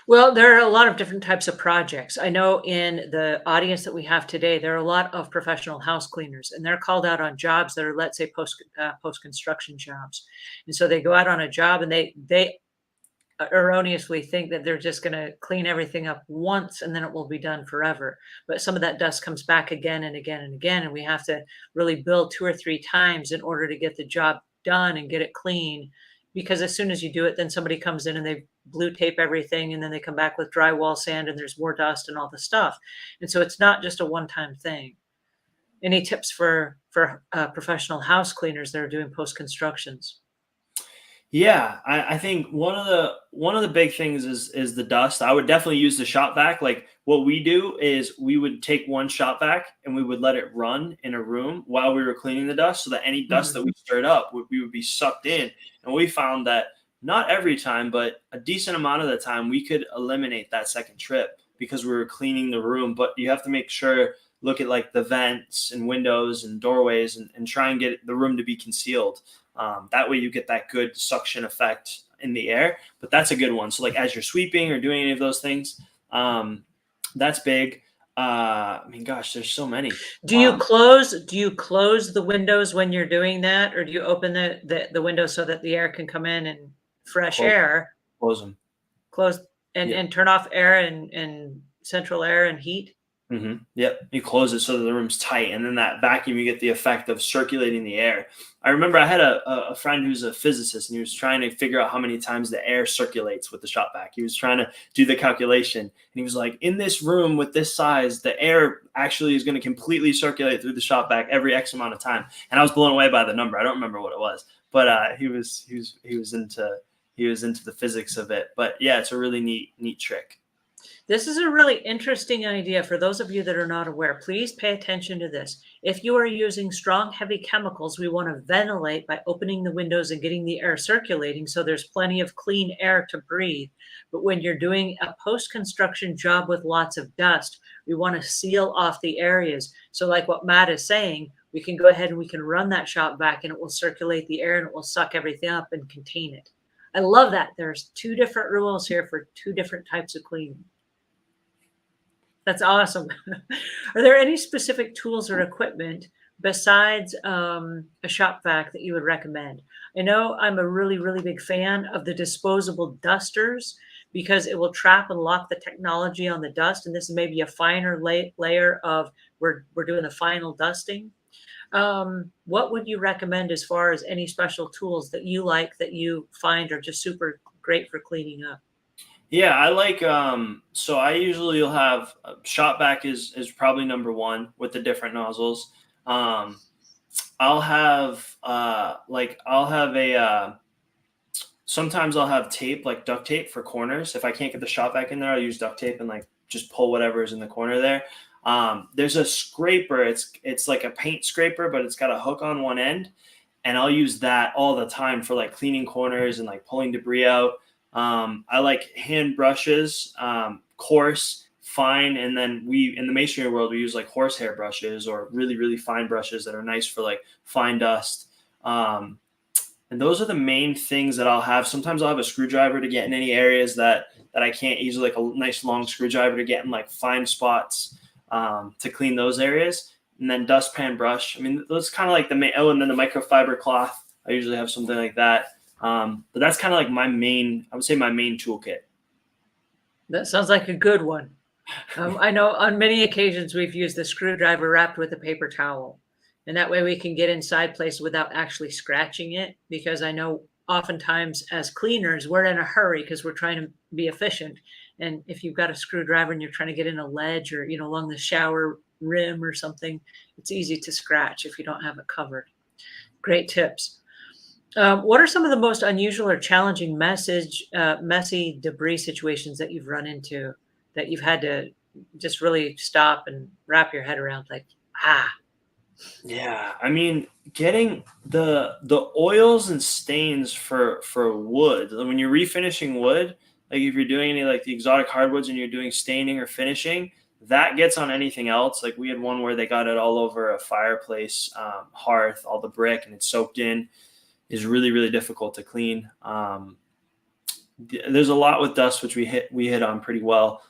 Well, there are a lot of different types of projects. I know in the audience that we have today, there are a lot of professional house cleaners, and they're called out on jobs that are, let's say, post construction jobs. And so they go out on a job and they erroneously think that they're just going to clean everything up once and then it will be done forever. But some of that dust comes back again and again and again, and we have to really build 2 or 3 times in order to get the job done and get it clean. Because as soon as you do it, then somebody comes in and they blue tape everything, and then they come back with drywall sand and there's more dust and all the stuff. And so it's not just a one-time thing. Any tips for professional house cleaners that are doing post constructions? Yeah, I think one of the big things is the dust. I would definitely use the shop vac. Like what we do is we would take one shop vac and we would let it run in a room while we were cleaning the dust, so that any dust that we stirred up we would be sucked in. And we found that not every time, but a decent amount of the time, we could eliminate that second trip because we were cleaning the room. But you have to make sure, look at like the vents and windows and doorways and try and get the room to be concealed. That way you get that good suction effect in the air. But that's a good one. So like as you're sweeping or doing any of those things, that's big. I mean, gosh, there's so many. Do you close the windows when you're doing that, or do you open the windows so that the air can come in and fresh Close, air, close them. close Yeah. and turn off air and central air and heat? Yep. You close it so that the room's tight, and then that vacuum, you get the effect of circulating the air. I remember I had a friend who's a physicist, and he was trying to figure out how many times the air circulates with the shop vac. He was trying to do the calculation, and he was like, in this room with this size, the air actually is going to completely circulate through the shop vac every X amount of time. And I was blown away by the number. I don't remember what it was, but he was into the physics of it. But yeah, it's a really neat trick. This is a really interesting idea for those of you that are not aware. Please pay attention to this. If you are using strong, heavy chemicals, we want to ventilate by opening the windows and getting the air circulating so there's plenty of clean air to breathe. But when you're doing a post-construction job with lots of dust, we want to seal off the areas. So like what Matt is saying, we can go ahead and we can run that shop vac and it will circulate the air and it will suck everything up and contain it. I love that. There's 2 different rules here for 2 different types of cleaning. That's awesome. Are there any specific tools or equipment besides a shop vac that you would recommend? I know I'm a really, really big fan of the disposable dusters because it will trap and lock the technology on the dust. And this is maybe a finer layer of we're doing the final dusting. What would you recommend as far as any special tools that you like that you find are just super great for cleaning up? Yeah, I like so I usually will have shop vac is probably number one with the different nozzles. I'll have I'll have a sometimes I'll have tape, like duct tape for corners. If I can't get the shop vac in there, I'll use duct tape and like just pull whatever is in the corner there. There's a scraper, it's like a paint scraper, but it's got a hook on one end, and I'll use that all the time for like cleaning corners and like pulling debris out. I like hand brushes, coarse, fine, and then we in the masonry world we use like horsehair brushes or really really fine brushes that are nice for like fine dust. And those are the main things that I'll have. Sometimes I'll have a screwdriver to get in any areas that I can't use, like a nice long screwdriver to get in like fine spots to clean those areas. And then dustpan brush. I mean, those kind of like the main. Oh, and then the microfiber cloth. I usually have something like that. But that's kind of like my main, I would say my main toolkit. That sounds like a good one. I know on many occasions we've used the screwdriver wrapped with a paper towel. And that way we can get inside places without actually scratching it. Because I know oftentimes as cleaners, we're in a hurry because we're trying to be efficient. And if you've got a screwdriver and you're trying to get in a ledge or, along the shower rim or something, it's easy to scratch if you don't have it covered. Great tips. What are some of the most unusual or challenging messy debris situations that you've run into that you've had to just really stop and wrap your head around? Like, Yeah, I mean, getting the oils and stains for wood when you're refinishing wood, like if you're doing any like the exotic hardwoods and you're doing staining or finishing, that gets on anything else. Like we had one where they got it all over a fireplace hearth, all the brick, and it's soaked in. Is really really difficult to clean. There's a lot with dust which we hit on pretty well.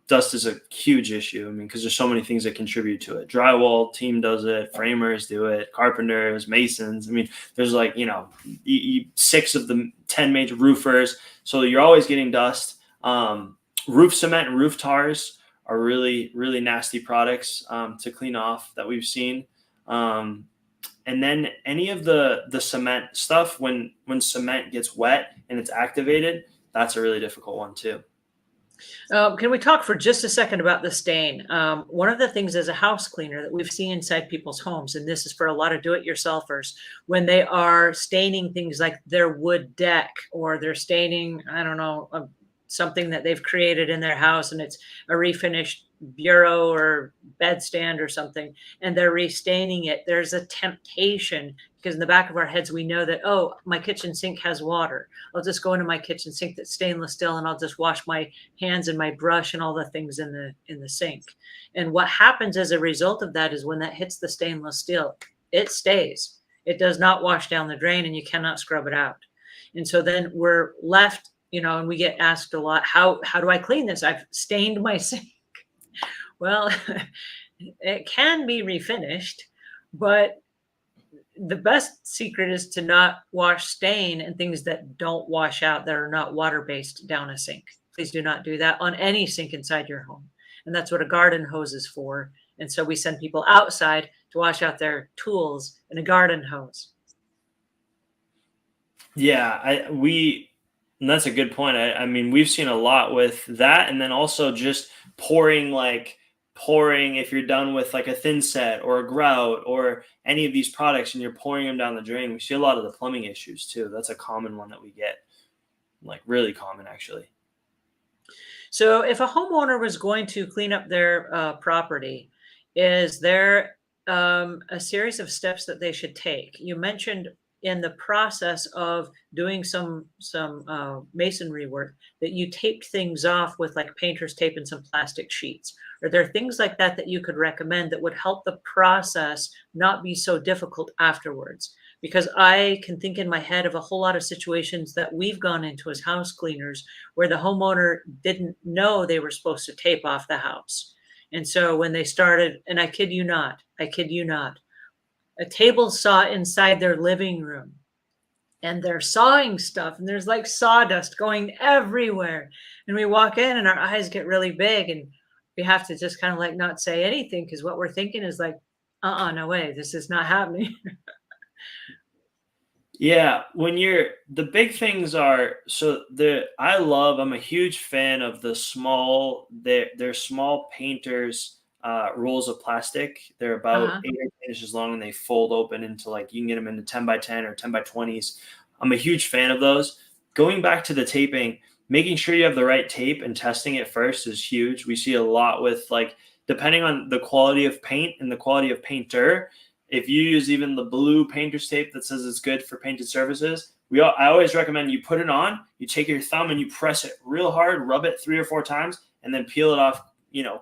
Dust is a huge issue. I mean, because there's so many things that contribute to it. Drywall team does it, framers do it, carpenters, masons. I mean, there's like 6 of the 10 major roofers. So you're always getting dust. Roof cement and roof tars are really really nasty products to clean off that we've seen. And then any of the cement stuff, when cement gets wet and it's activated, that's a really difficult one too. can we talk for just a second about the stain? One of the things as a house cleaner that we've seen inside people's homes, and this is for a lot of do-it-yourselfers, when they are staining things like their wood deck or they're staining, I don't know, something that they've created in their house and it's a refinished bureau or bedstand or something, and they're restaining it. There's a temptation because in the back of our heads, we know that, oh, my kitchen sink has water. I'll just go into my kitchen sink that's stainless steel and I'll just wash my hands and my brush and all the things in the sink. And what happens as a result of that is when that hits the stainless steel, it stays. It does not wash down the drain and you cannot scrub it out. And so then we're left, and we get asked a lot, how do I clean this? I've stained my sink. Well, it can be refinished, but the best secret is to not wash stain and things that don't wash out, that are not water-based, down a sink. Please do not do that on any sink inside your home. And that's what a garden hose is for. And so we send people outside to wash out their tools in a garden hose. Yeah, and that's a good point. I mean, we've seen a lot with that, and then also just pouring if you're done with like a thin set or a grout or any of these products and you're pouring them down the drain. We see a lot of the plumbing issues too. That's a common one that we get, like really common actually. So if a homeowner was going to clean up their property, is there a series of steps that they should take? You mentioned in the process of doing some masonry work that you taped things off with like painter's tape and some plastic sheets. Are there things like that that you could recommend that would help the process not be so difficult afterwards? Because I can think in my head of a whole lot of situations that we've gone into as house cleaners where the homeowner didn't know they were supposed to tape off the house. And so when they started, and I kid you not, a table saw inside their living room and they're sawing stuff and there's like sawdust going everywhere. And we walk in and our eyes get really big and we have to just kind of like not say anything because what we're thinking is like, no way, this is not happening. Yeah, the big things are, I'm a huge fan of they're small painters rolls of plastic. They're about Uh-huh. 8 inches long and they fold open into like, you can get them into 10 by 10 or 10 by 20s. I'm a huge fan of those. Going back to the taping, making sure you have the right tape and testing it first is huge. We see a lot with like, depending on the quality of paint and the quality of painter, if you use even the blue painter's tape that says it's good for painted surfaces, I always recommend you put it on, you take your thumb and you press it real hard, rub it 3 or 4 times, and then peel it off,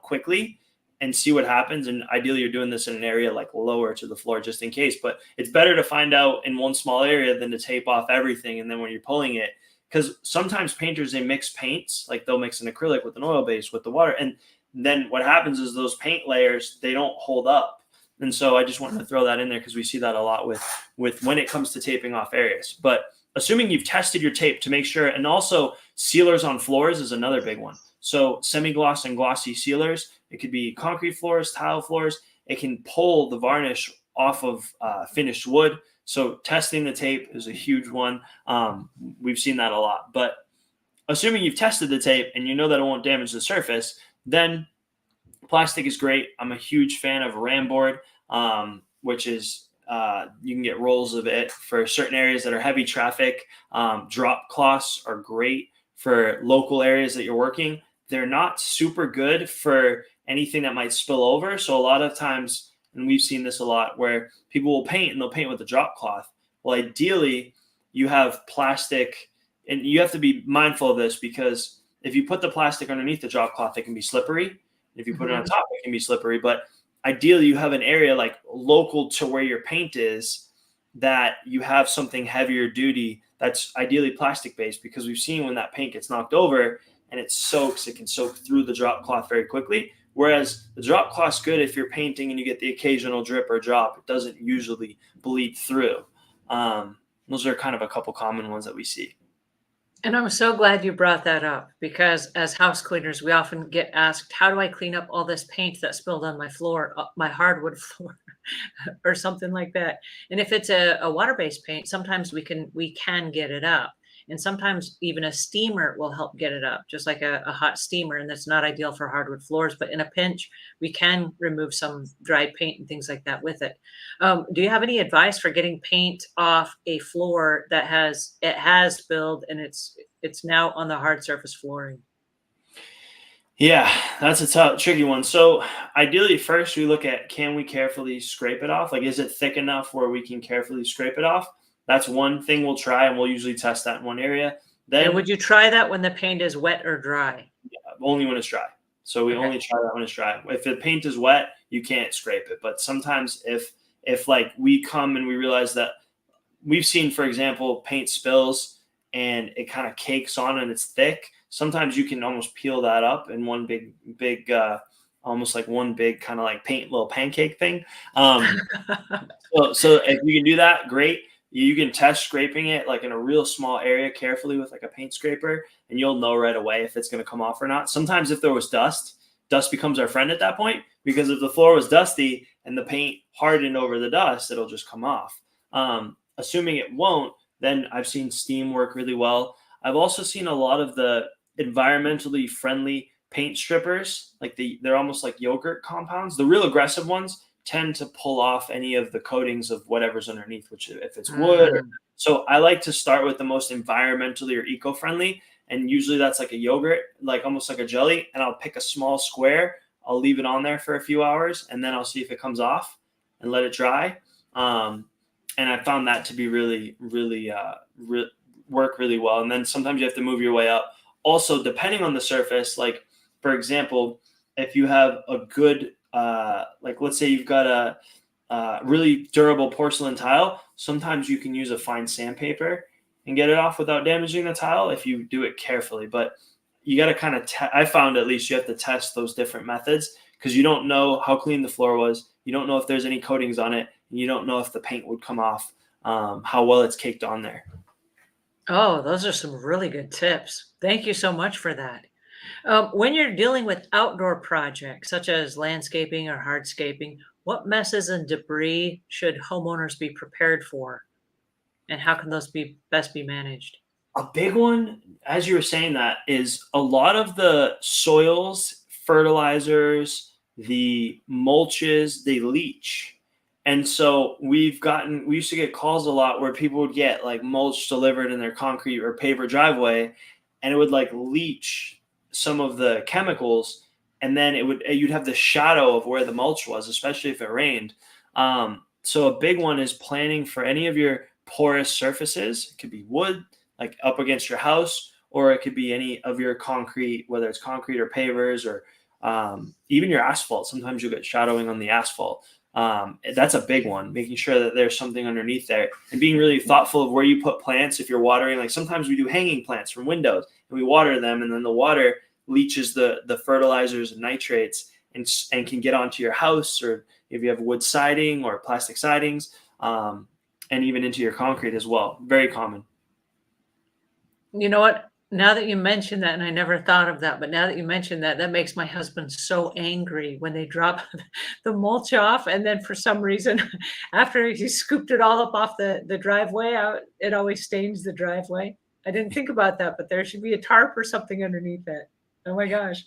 quickly and see what happens. And ideally you're doing this in an area like lower to the floor just in case, but it's better to find out in one small area than to tape off everything. And then when you're pulling it, because sometimes painters, they mix paints, like they'll mix an acrylic with an oil base with the water. And then what happens is those paint layers, they don't hold up. And so I just wanted to throw that in there because we see that a lot with when it comes to taping off areas. But assuming you've tested your tape to make sure, and also sealers on floors is another big one. So semi-gloss and glossy sealers, it could be concrete floors, tile floors. It can pull the varnish off of finished wood. So testing the tape is a huge one. We've seen that a lot. But assuming you've tested the tape and you know that it won't damage the surface, then plastic is great. I'm a huge fan of Ramboard, which is you can get rolls of it for certain areas that are heavy traffic. Drop cloths are great for local areas that you're working. They're not super good for anything that might spill over. So a lot of times, and we've seen this a lot, where people will paint and they'll paint with a drop cloth. Well, ideally, you have plastic, and you have to be mindful of this because if you put the plastic underneath the drop cloth, it can be slippery. If you put it on top, it can be slippery. But ideally, you have an area like local to where your paint is that you have something heavier duty that's ideally plastic based, because we've seen when that paint gets knocked over and it soaks, it can soak through the drop cloth very quickly. Whereas the drop cloth's good if you're painting and you get the occasional drip or drop. It doesn't usually bleed through. Those are kind of a couple common ones that we see. And I'm so glad you brought that up because as house cleaners, we often get asked, how do I clean up all this paint that spilled on my floor, my hardwood floor or something like that? And if it's a water-based paint, sometimes we can get it up. And sometimes even a steamer will help get it up, just like a hot steamer. And that's not ideal for hardwood floors, but in a pinch, we can remove some dried paint and things like that with it. Do you have any advice for getting paint off a floor that has spilled and it's now on the hard surface flooring? Yeah, that's a tricky one. So ideally, first we look at, can we carefully scrape it off? Like, is it thick enough where we can carefully scrape it off? That's one thing we'll try, and we'll usually test that in one area. Then, and would you try that when the paint is wet or dry? Only when it's dry. So we only try that when it's dry. If the paint is wet, you can't scrape it. But sometimes if if like we come and we realize that we've seen, for example, paint spills and it kind of cakes on and it's thick. Sometimes you can almost peel that up in one big, almost like one big kind of like paint little pancake thing. So if you can do that, great. You can test scraping it like in a real small area carefully with like a paint scraper, and you'll know right away if it's going to come off or not. Sometimes if there was dust becomes our friend at that point, because if the floor was dusty and the paint hardened over the dust, it'll just come off. Assuming it won't, then I've seen steam work really well. I've also seen a lot of the environmentally friendly paint strippers, like they're almost like yogurt compounds. The real aggressive ones tend to pull off any of the coatings of whatever's underneath, which if it's wood. So I like to start with the most environmentally or eco-friendly. And usually that's like a yogurt, like almost like a jelly. And I'll pick a small square. I'll leave it on there for a few hours, and then I'll see if it comes off and let it dry. And I found that to be really work really well. And then sometimes you have to move your way up. Also, depending on the surface, like for example, if you have a good, like let's say you've got a really durable porcelain tile, sometimes you can use a fine sandpaper and get it off without damaging the tile if you do it carefully. But you got to kind of, I found at least you have to test those different methods, because you don't know how clean the floor was. You don't know if there's any coatings on it. And you don't know if the paint would come off, how well it's caked on there. Oh, those are some really good tips. Thank you so much for that. When you're dealing with outdoor projects such as landscaping or hardscaping, what messes and debris should homeowners be prepared for? And how can those be best be managed? A big one, as you were saying that, is a lot of the soils, fertilizers, the mulches, they leach. And so we used to get calls a lot where people would get like mulch delivered in their concrete or paver driveway, and it would like leach some of the chemicals, and then you'd have the shadow of where the mulch was, especially if it rained. So a big one is planning for any of your porous surfaces. It could be wood, like up against your house, or it could be any of your concrete, whether it's concrete or pavers, or even your asphalt. Sometimes you'll get shadowing on the asphalt. That's a big one, making sure that there's something underneath there, and being really thoughtful of where you put plants. If you're watering, like sometimes we do hanging plants from windows and we water them, and then the water leaches the fertilizers and nitrates and can get onto your house, or if you have wood siding or plastic sidings, and even into your concrete as well. Very common. You know what? Now that you mention that, and I never thought of that, but now that you mention that, that makes my husband so angry when they drop the mulch off. And then for some reason, after he scooped it all up off the driveway, it always stains the driveway. I didn't think about that, but there should be a tarp or something underneath it. Oh my gosh.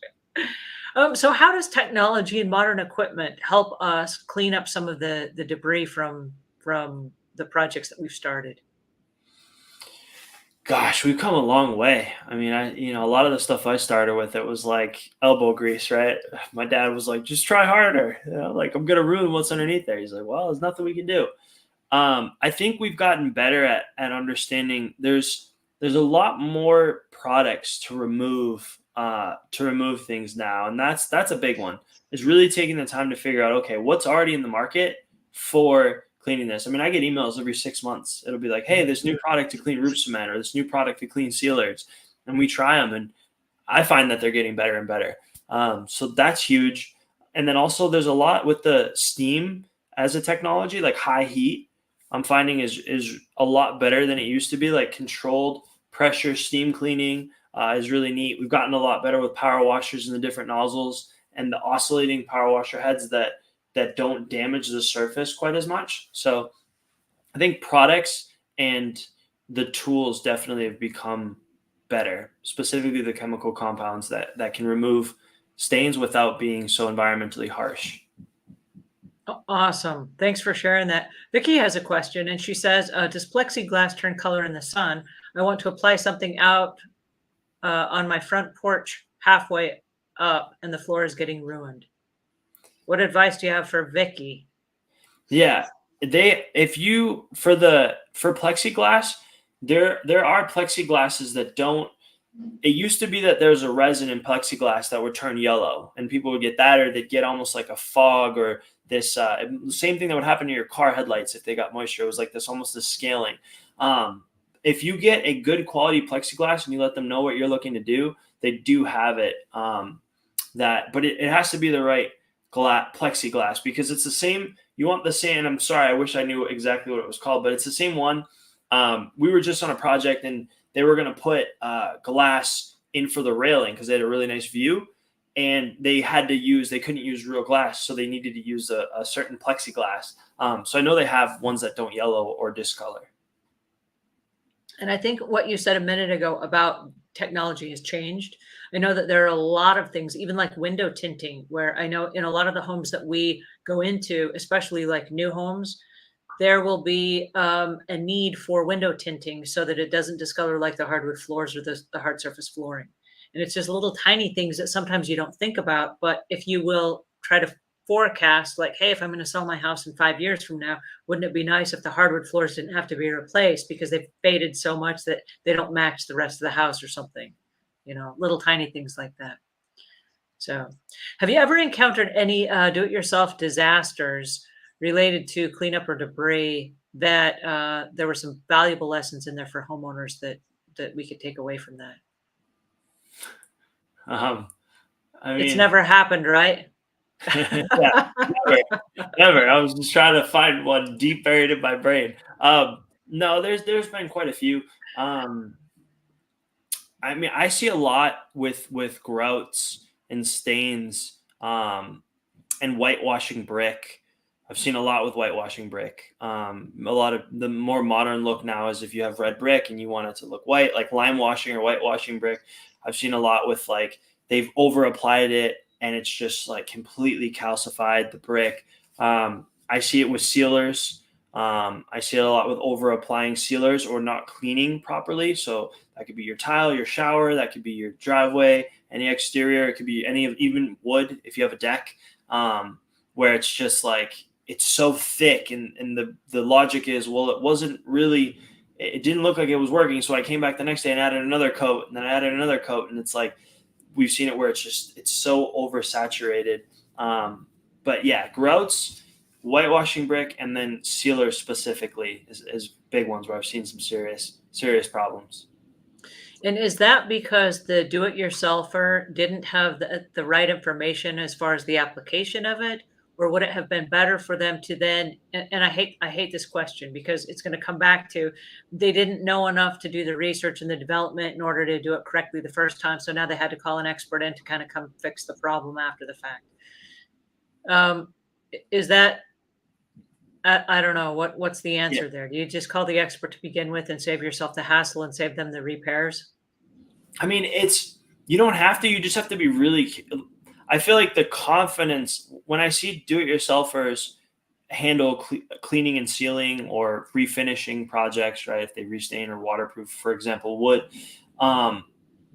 So how does technology and modern equipment help us clean up some of the debris from the projects that we've started? Gosh, we've come a long way. I mean, a lot of the stuff I started with, it was like elbow grease, right? My dad was like, just try harder. Like I'm going to ruin what's underneath there. He's like, well, there's nothing we can do. I think we've gotten better at understanding there's a lot more products to remove things now. And that's a big one, is really taking the time to figure out, okay, what's already in the market for cleaning this. I mean, I get emails every 6 months. It'll be like, hey, this new product to clean roof cement, or this new product to clean sealers. And we try them, and I find that they're getting better and better. So that's huge. And then also there's a lot with the steam as a technology, like high heat, I'm finding is a lot better than it used to be. Like controlled pressure steam cleaning is really neat. We've gotten a lot better with power washers and the different nozzles and the oscillating power washer heads that don't damage the surface quite as much. So I think products and the tools definitely have become better, specifically the chemical compounds that can remove stains without being so environmentally harsh. Awesome. Thanks for sharing that. Vicky has a question, and she says, does plexiglass turn color in the sun? I want to apply something out on my front porch halfway up, and the floor is getting ruined. What advice do you have for Vicky? Yeah, for plexiglass, there are plexiglasses that don't it used to be that there's a resin in plexiglass that would turn yellow, and people would get that, or they'd get almost like a fog, or this same thing that would happen to your car headlights if they got moisture. It was like this almost this scaling. Um, if you get a good quality plexiglass and you let them know what you're looking to do, they do have it. But it has to be the right plexiglass, because it's the same. You want the same. And I'm sorry, I wish I knew exactly what it was called, but it's the same one. We were just on a project, and they were going to put glass in for the railing because they had a really nice view, and they couldn't use real glass, so they needed to use a certain plexiglass. So I know they have ones that don't yellow or discolor. And I think what you said a minute ago about technology has changed. I know that there are a lot of things, even like window tinting, where I know in a lot of the homes that we go into, especially like new homes, there will be a need for window tinting so that it doesn't discolor like the hardwood floors or the hard surface flooring. And it's just little tiny things that sometimes you don't think about. But if you will try to forecast, like, hey, if I'm going to sell my house in 5 years from now, wouldn't it be nice if the hardwood floors didn't have to be replaced because they've faded so much that they don't match the rest of the house or something? Little tiny things like that. So, have you ever encountered any do-it-yourself disasters related to cleanup or debris that there were some valuable lessons in there for homeowners that we could take away from that? Um, I It's mean, never happened, right? yeah, never, never. I was just trying to find one deep buried in my brain. No, there's been quite a few. Um, I mean, I see a lot with grouts and stains, and whitewashing brick. I've seen a lot with whitewashing brick. A lot of the more modern look now is if you have red brick and you want it to look white, like lime washing or whitewashing brick. I've seen a lot with like they've over applied it and it's just like completely calcified the brick. I see it with sealers. I see it a lot with over applying sealers or not cleaning properly. So that could be your tile, your shower, that could be your driveway, any exterior. It could be any of even wood if you have a deck, where it's just like it's so thick, and the logic is, well, it didn't look like it was working. So I came back the next day and added another coat, and then I added another coat, and it's like we've seen it where it's so oversaturated. But yeah, grouts, whitewashing brick, and then sealers specifically is big ones where I've seen some serious problems. And is that because the do-it-yourselfer didn't have the right information as far as the application of it? Or would it have been better for them to then, and I hate this question because it's going to come back to they didn't know enough to do the research and the development in order to do it correctly the first time. So now they had to call an expert in to kind of come fix the problem after the fact. Is that I don't know what's the Yeah. answer there? Do you just call the expert to begin with and save yourself the hassle and save them the repairs? I mean, you don't have to. You just have to be really. I feel like the confidence when I see do-it-yourselfers handle cleaning and sealing or refinishing projects, right? If they restain or waterproof, for example, wood. Um,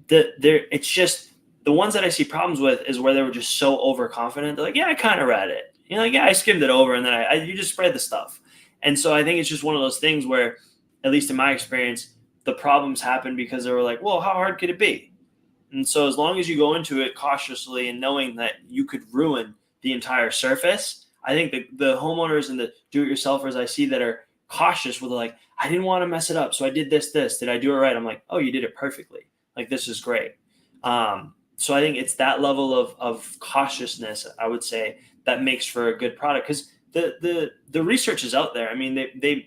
it's just the ones that I see problems with is where they were just so overconfident. They're like, yeah, I kind of read it. Like, yeah, I skimmed it over, and then you just spread the stuff. And so I think it's just one of those things where, at least in my experience, the problems happen because they were like, well, how hard could it be? And so as long as you go into it cautiously and knowing that you could ruin the entire surface, I think the homeowners and the do-it-yourselfers I see that are cautious with like, I didn't want to mess it up, so I did this. Did I do it right? I'm like, oh, you did it perfectly. Like, this is great. So I think it's that level of cautiousness, I would say, that makes for a good product, because the research is out there. I mean, the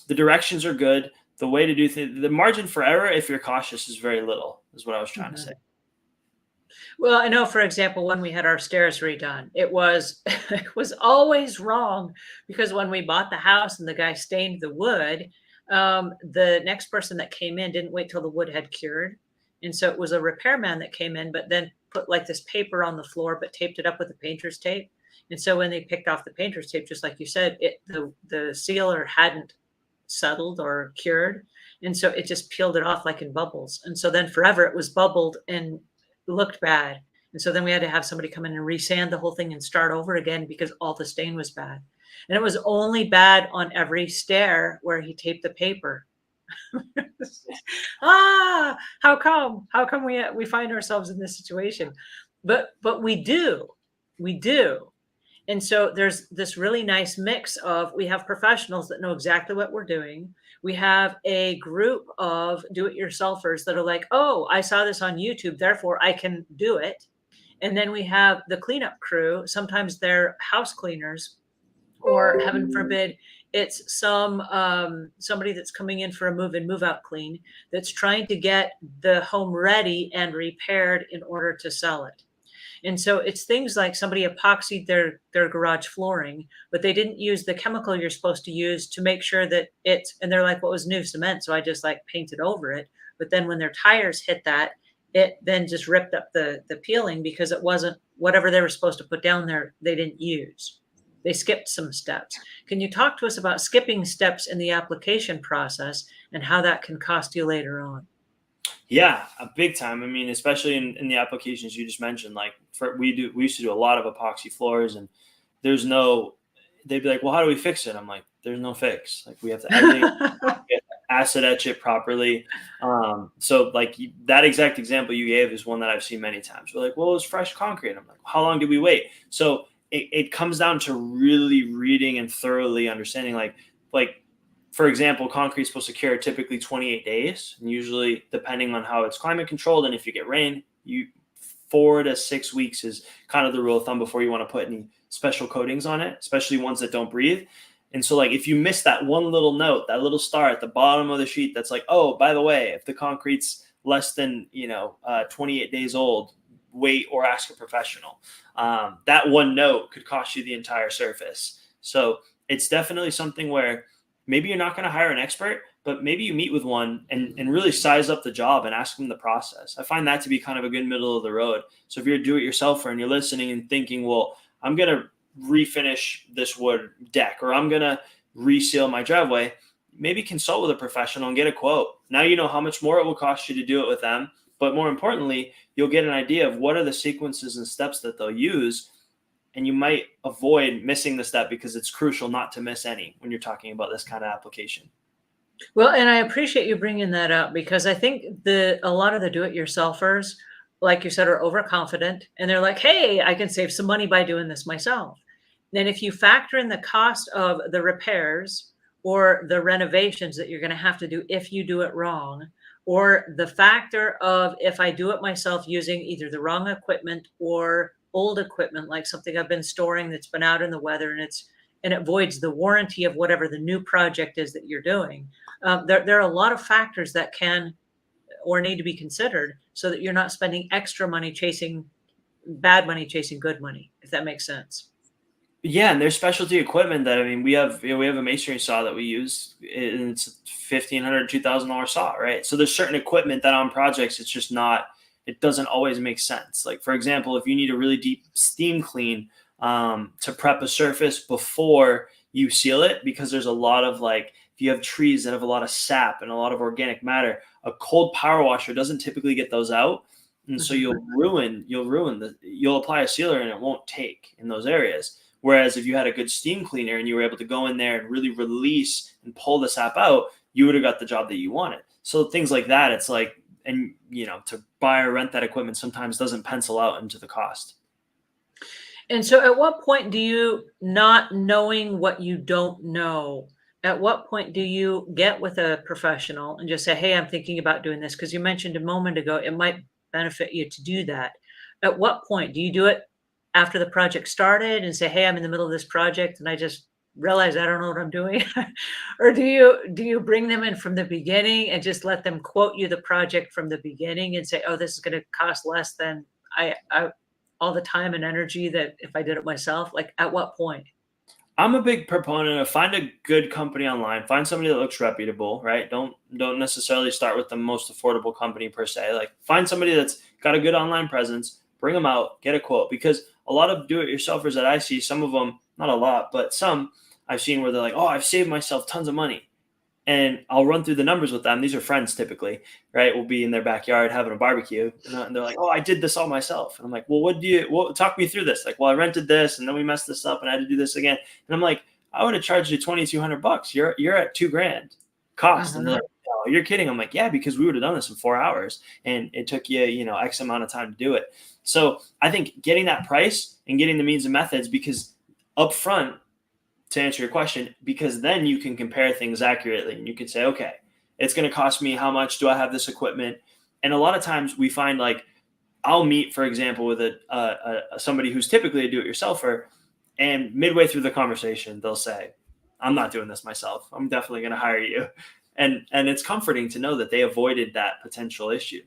directions are good. The way to do things, the margin for error, if you're cautious, is very little, is what I was trying to say. Well, I know, for example, when we had our stairs redone, it was it was always wrong because when we bought the house and the guy stained the wood, the next person that came in didn't wait till the wood had cured, and so it was a repairman that came in, but then put like this paper on the floor, but taped it up with the painter's tape. And so when they picked off the painter's tape, just like you said, the sealer hadn't settled or cured, and so it just peeled it off like in bubbles. And so then forever it was bubbled and looked bad. And so then we had to have somebody come in and resand the whole thing and start over again because all the stain was bad. And it was only bad on every stair where he taped the paper. How come? How come we find ourselves in this situation? But we do. And so there's this really nice mix of we have professionals that know exactly what we're doing. We have a group of do-it-yourselfers that are like, oh, I saw this on YouTube, therefore I can do it. And then we have the cleanup crew. Sometimes they're house cleaners, or heaven forbid, it's somebody that's coming in for a move in, move out clean, that's trying to get the home ready and repaired in order to sell it. And so it's things like somebody epoxied their garage flooring, but they didn't use the chemical you're supposed to use to make sure that it's, and they're like, what was new cement? So I just like painted over it. But then when their tires hit that, it then just ripped up the peeling because it wasn't whatever they were supposed to put down there, they didn't use. They skipped some steps. Can you talk to us about skipping steps in the application process and how that can cost you later on? Yeah, a big time. I mean, especially in the applications you just mentioned, like we used to do a lot of epoxy floors, and there's no, they'd be like, well, how do we fix it? I'm like, there's no fix. Like we have to everything, we have to acid etch it properly. So like that exact example you gave is one that I've seen many times. We're like, well, it was fresh concrete. I'm like, how long did we wait? So it comes down to really reading and thoroughly understanding, like for example, concrete is supposed to cure typically 28 days, and usually depending on how it's climate controlled and if you get rain, 4 to 6 weeks is kind of the rule of thumb before you want to put any special coatings on it, especially ones that don't breathe. And so like if you miss that one little note, that little star at the bottom of the sheet that's like, oh, by the way, if the concrete's less than 28 days old, wait or ask a professional. That one note could cost you the entire surface. So it's definitely something where maybe you're not going to hire an expert, but maybe you meet with one and really size up the job and ask them the process. I find that to be kind of a good middle of the road. So if you're a do-it-yourselfer and you're listening and thinking, well, I'm going to refinish this wood deck, or I'm going to reseal my driveway, maybe consult with a professional and get a quote. Now you know how much more it will cost you to do it with them. But more importantly, you'll get an idea of what are the sequences and steps that they'll use. And you might avoid missing the step because it's crucial not to miss any when you're talking about this kind of application. Well, and I appreciate you bringing that up because I think a lot of the do-it-yourselfers, like you said, are overconfident and they're like, hey, I can save some money by doing this myself. Then if you factor in the cost of the repairs or the renovations that you're going to have to do if you do it wrong, or the factor of if I do it myself using either the wrong equipment or old equipment, like something I've been storing that's been out in the weather and it voids the warranty of whatever the new project is that you're doing. There are a lot of factors that can or need to be considered so that you're not spending extra money chasing bad money, chasing good money, if that makes sense. Yeah, and there's specialty equipment that, I mean, we have a masonry saw that we use, and it's $1,500, $2,000 saw, right? So there's certain equipment that on projects it's just not, it doesn't always make sense. Like for example, if you need a really deep steam clean to prep a surface before you seal it, because there's a lot of like, if you have trees that have a lot of sap and a lot of organic matter, a cold power washer doesn't typically get those out. And so you'll apply a sealer and it won't take in those areas. Whereas if you had a good steam cleaner and you were able to go in there and really release and pull the sap out, you would have got the job that you wanted. So things like that, it's like, and to buy or rent that equipment sometimes doesn't pencil out into the cost. And so at what point do you, not knowing what you don't know, at what point do you get with a professional and just say, hey, I'm thinking about doing this? Because you mentioned a moment ago, it might benefit you to do that. At what point do you do it after the project started and say, hey, I'm in the middle of this project and I just realize I don't know what I'm doing? Or do you bring them in from the beginning and just let them quote you the project from the beginning and say, oh, this is going to cost less than I all the time and energy that if I did it myself? Like at what point? I'm a big proponent of find a good company online, find somebody that looks reputable, right? Don't necessarily start with the most affordable company per se. Like find somebody that's got a good online presence, bring them out, get a quote, because a lot of do-it-yourselfers that I see, some of them, not a lot, but some I've seen where they're like, oh, I've saved myself tons of money. And I'll run through the numbers with them. These are friends typically, right? We'll be in their backyard having a barbecue. And they're like, oh, I did this all myself. And I'm like, well, talk me through this. Like, well, I rented this and then we messed this up and I had to do this again. And I'm like, I would have charged you $2,200. You're at $2,000 cost. And they're like, "No, you're kidding." I'm like, "Yeah, because we would have done this in 4 hours, and it took you, X amount of time to do it." So I think getting that price and getting the means and methods, because upfront, to answer your question, because then you can compare things accurately and you can say, okay, it's going to cost me how much, do I have this equipment? And a lot of times we find, like, I'll meet, for example, with somebody who's typically a do-it-yourselfer, and midway through the conversation, they'll say, "I'm not doing this myself. I'm definitely going to hire you," and it's comforting to know that they avoided that potential issue.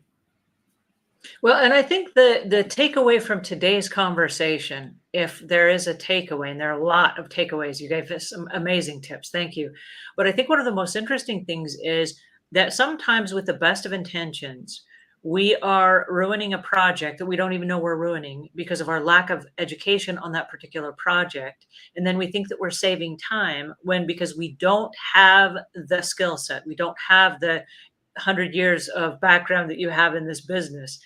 Well, and I think the takeaway from today's conversation, if there is a takeaway, and there are a lot of takeaways, you gave us some amazing tips. Thank you. But I think one of the most interesting things is that sometimes with the best of intentions, we are ruining a project that we don't even know we're ruining because of our lack of education on that particular project. And then we think that we're saving time when, because we don't have the skill set, we don't have the 100 years of background that you have in this business.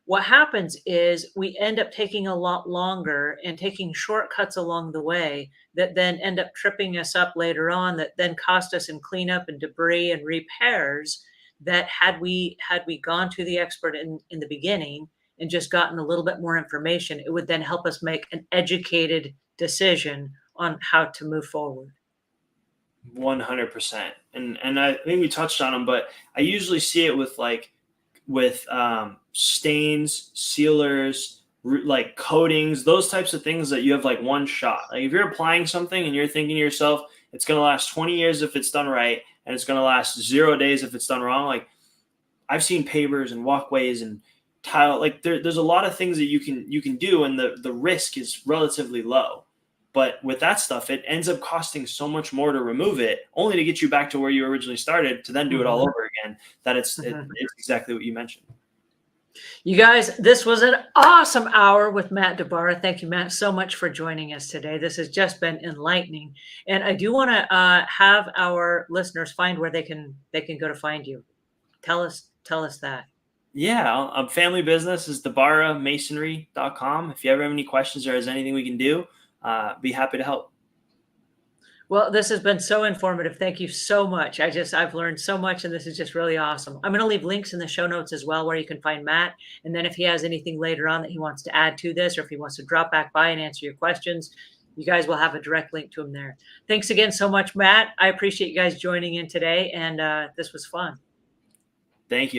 What happens is we end up taking a lot longer and taking shortcuts along the way that then end up tripping us up later on, that then cost us in cleanup and debris and repairs, that had we gone to the expert in the beginning and just gotten a little bit more information, it would then help us make an educated decision on how to move forward. 100%. And I think we touched on them, but I usually see it with, like, with stains, sealers, like coatings, those types of things that you have like one shot. Like, if you're applying something and you're thinking to yourself, it's going to last 20 years if it's done right, and it's going to last 0 days if it's done wrong. Like, I've seen pavers and walkways and tile. Like, there's a lot of things that you can do, and the risk is relatively low. But with that stuff, it ends up costing so much more to remove it, only to get you back to where you originally started, to then do it all Mhm, over again. That mhm. it's exactly what you mentioned. You guys, this was an awesome hour with Matt Di Bara. Thank you, Matt, so much for joining us today. This has just been enlightening, and I do want to have our listeners find where they can go to find you. Tell us that. Yeah, family business is DiBaraMasonry.com. If you ever have any questions or has anything we can do, be happy to help. Well, this has been so informative. Thank you so much. I've learned so much, and this is just really awesome. I'm going to leave links in the show notes as well where you can find Matt. And then if he has anything later on that he wants to add to this, or if he wants to drop back by and answer your questions, you guys will have a direct link to him there. Thanks again so much, Matt. I appreciate you guys joining in today, and this was fun. Thank you.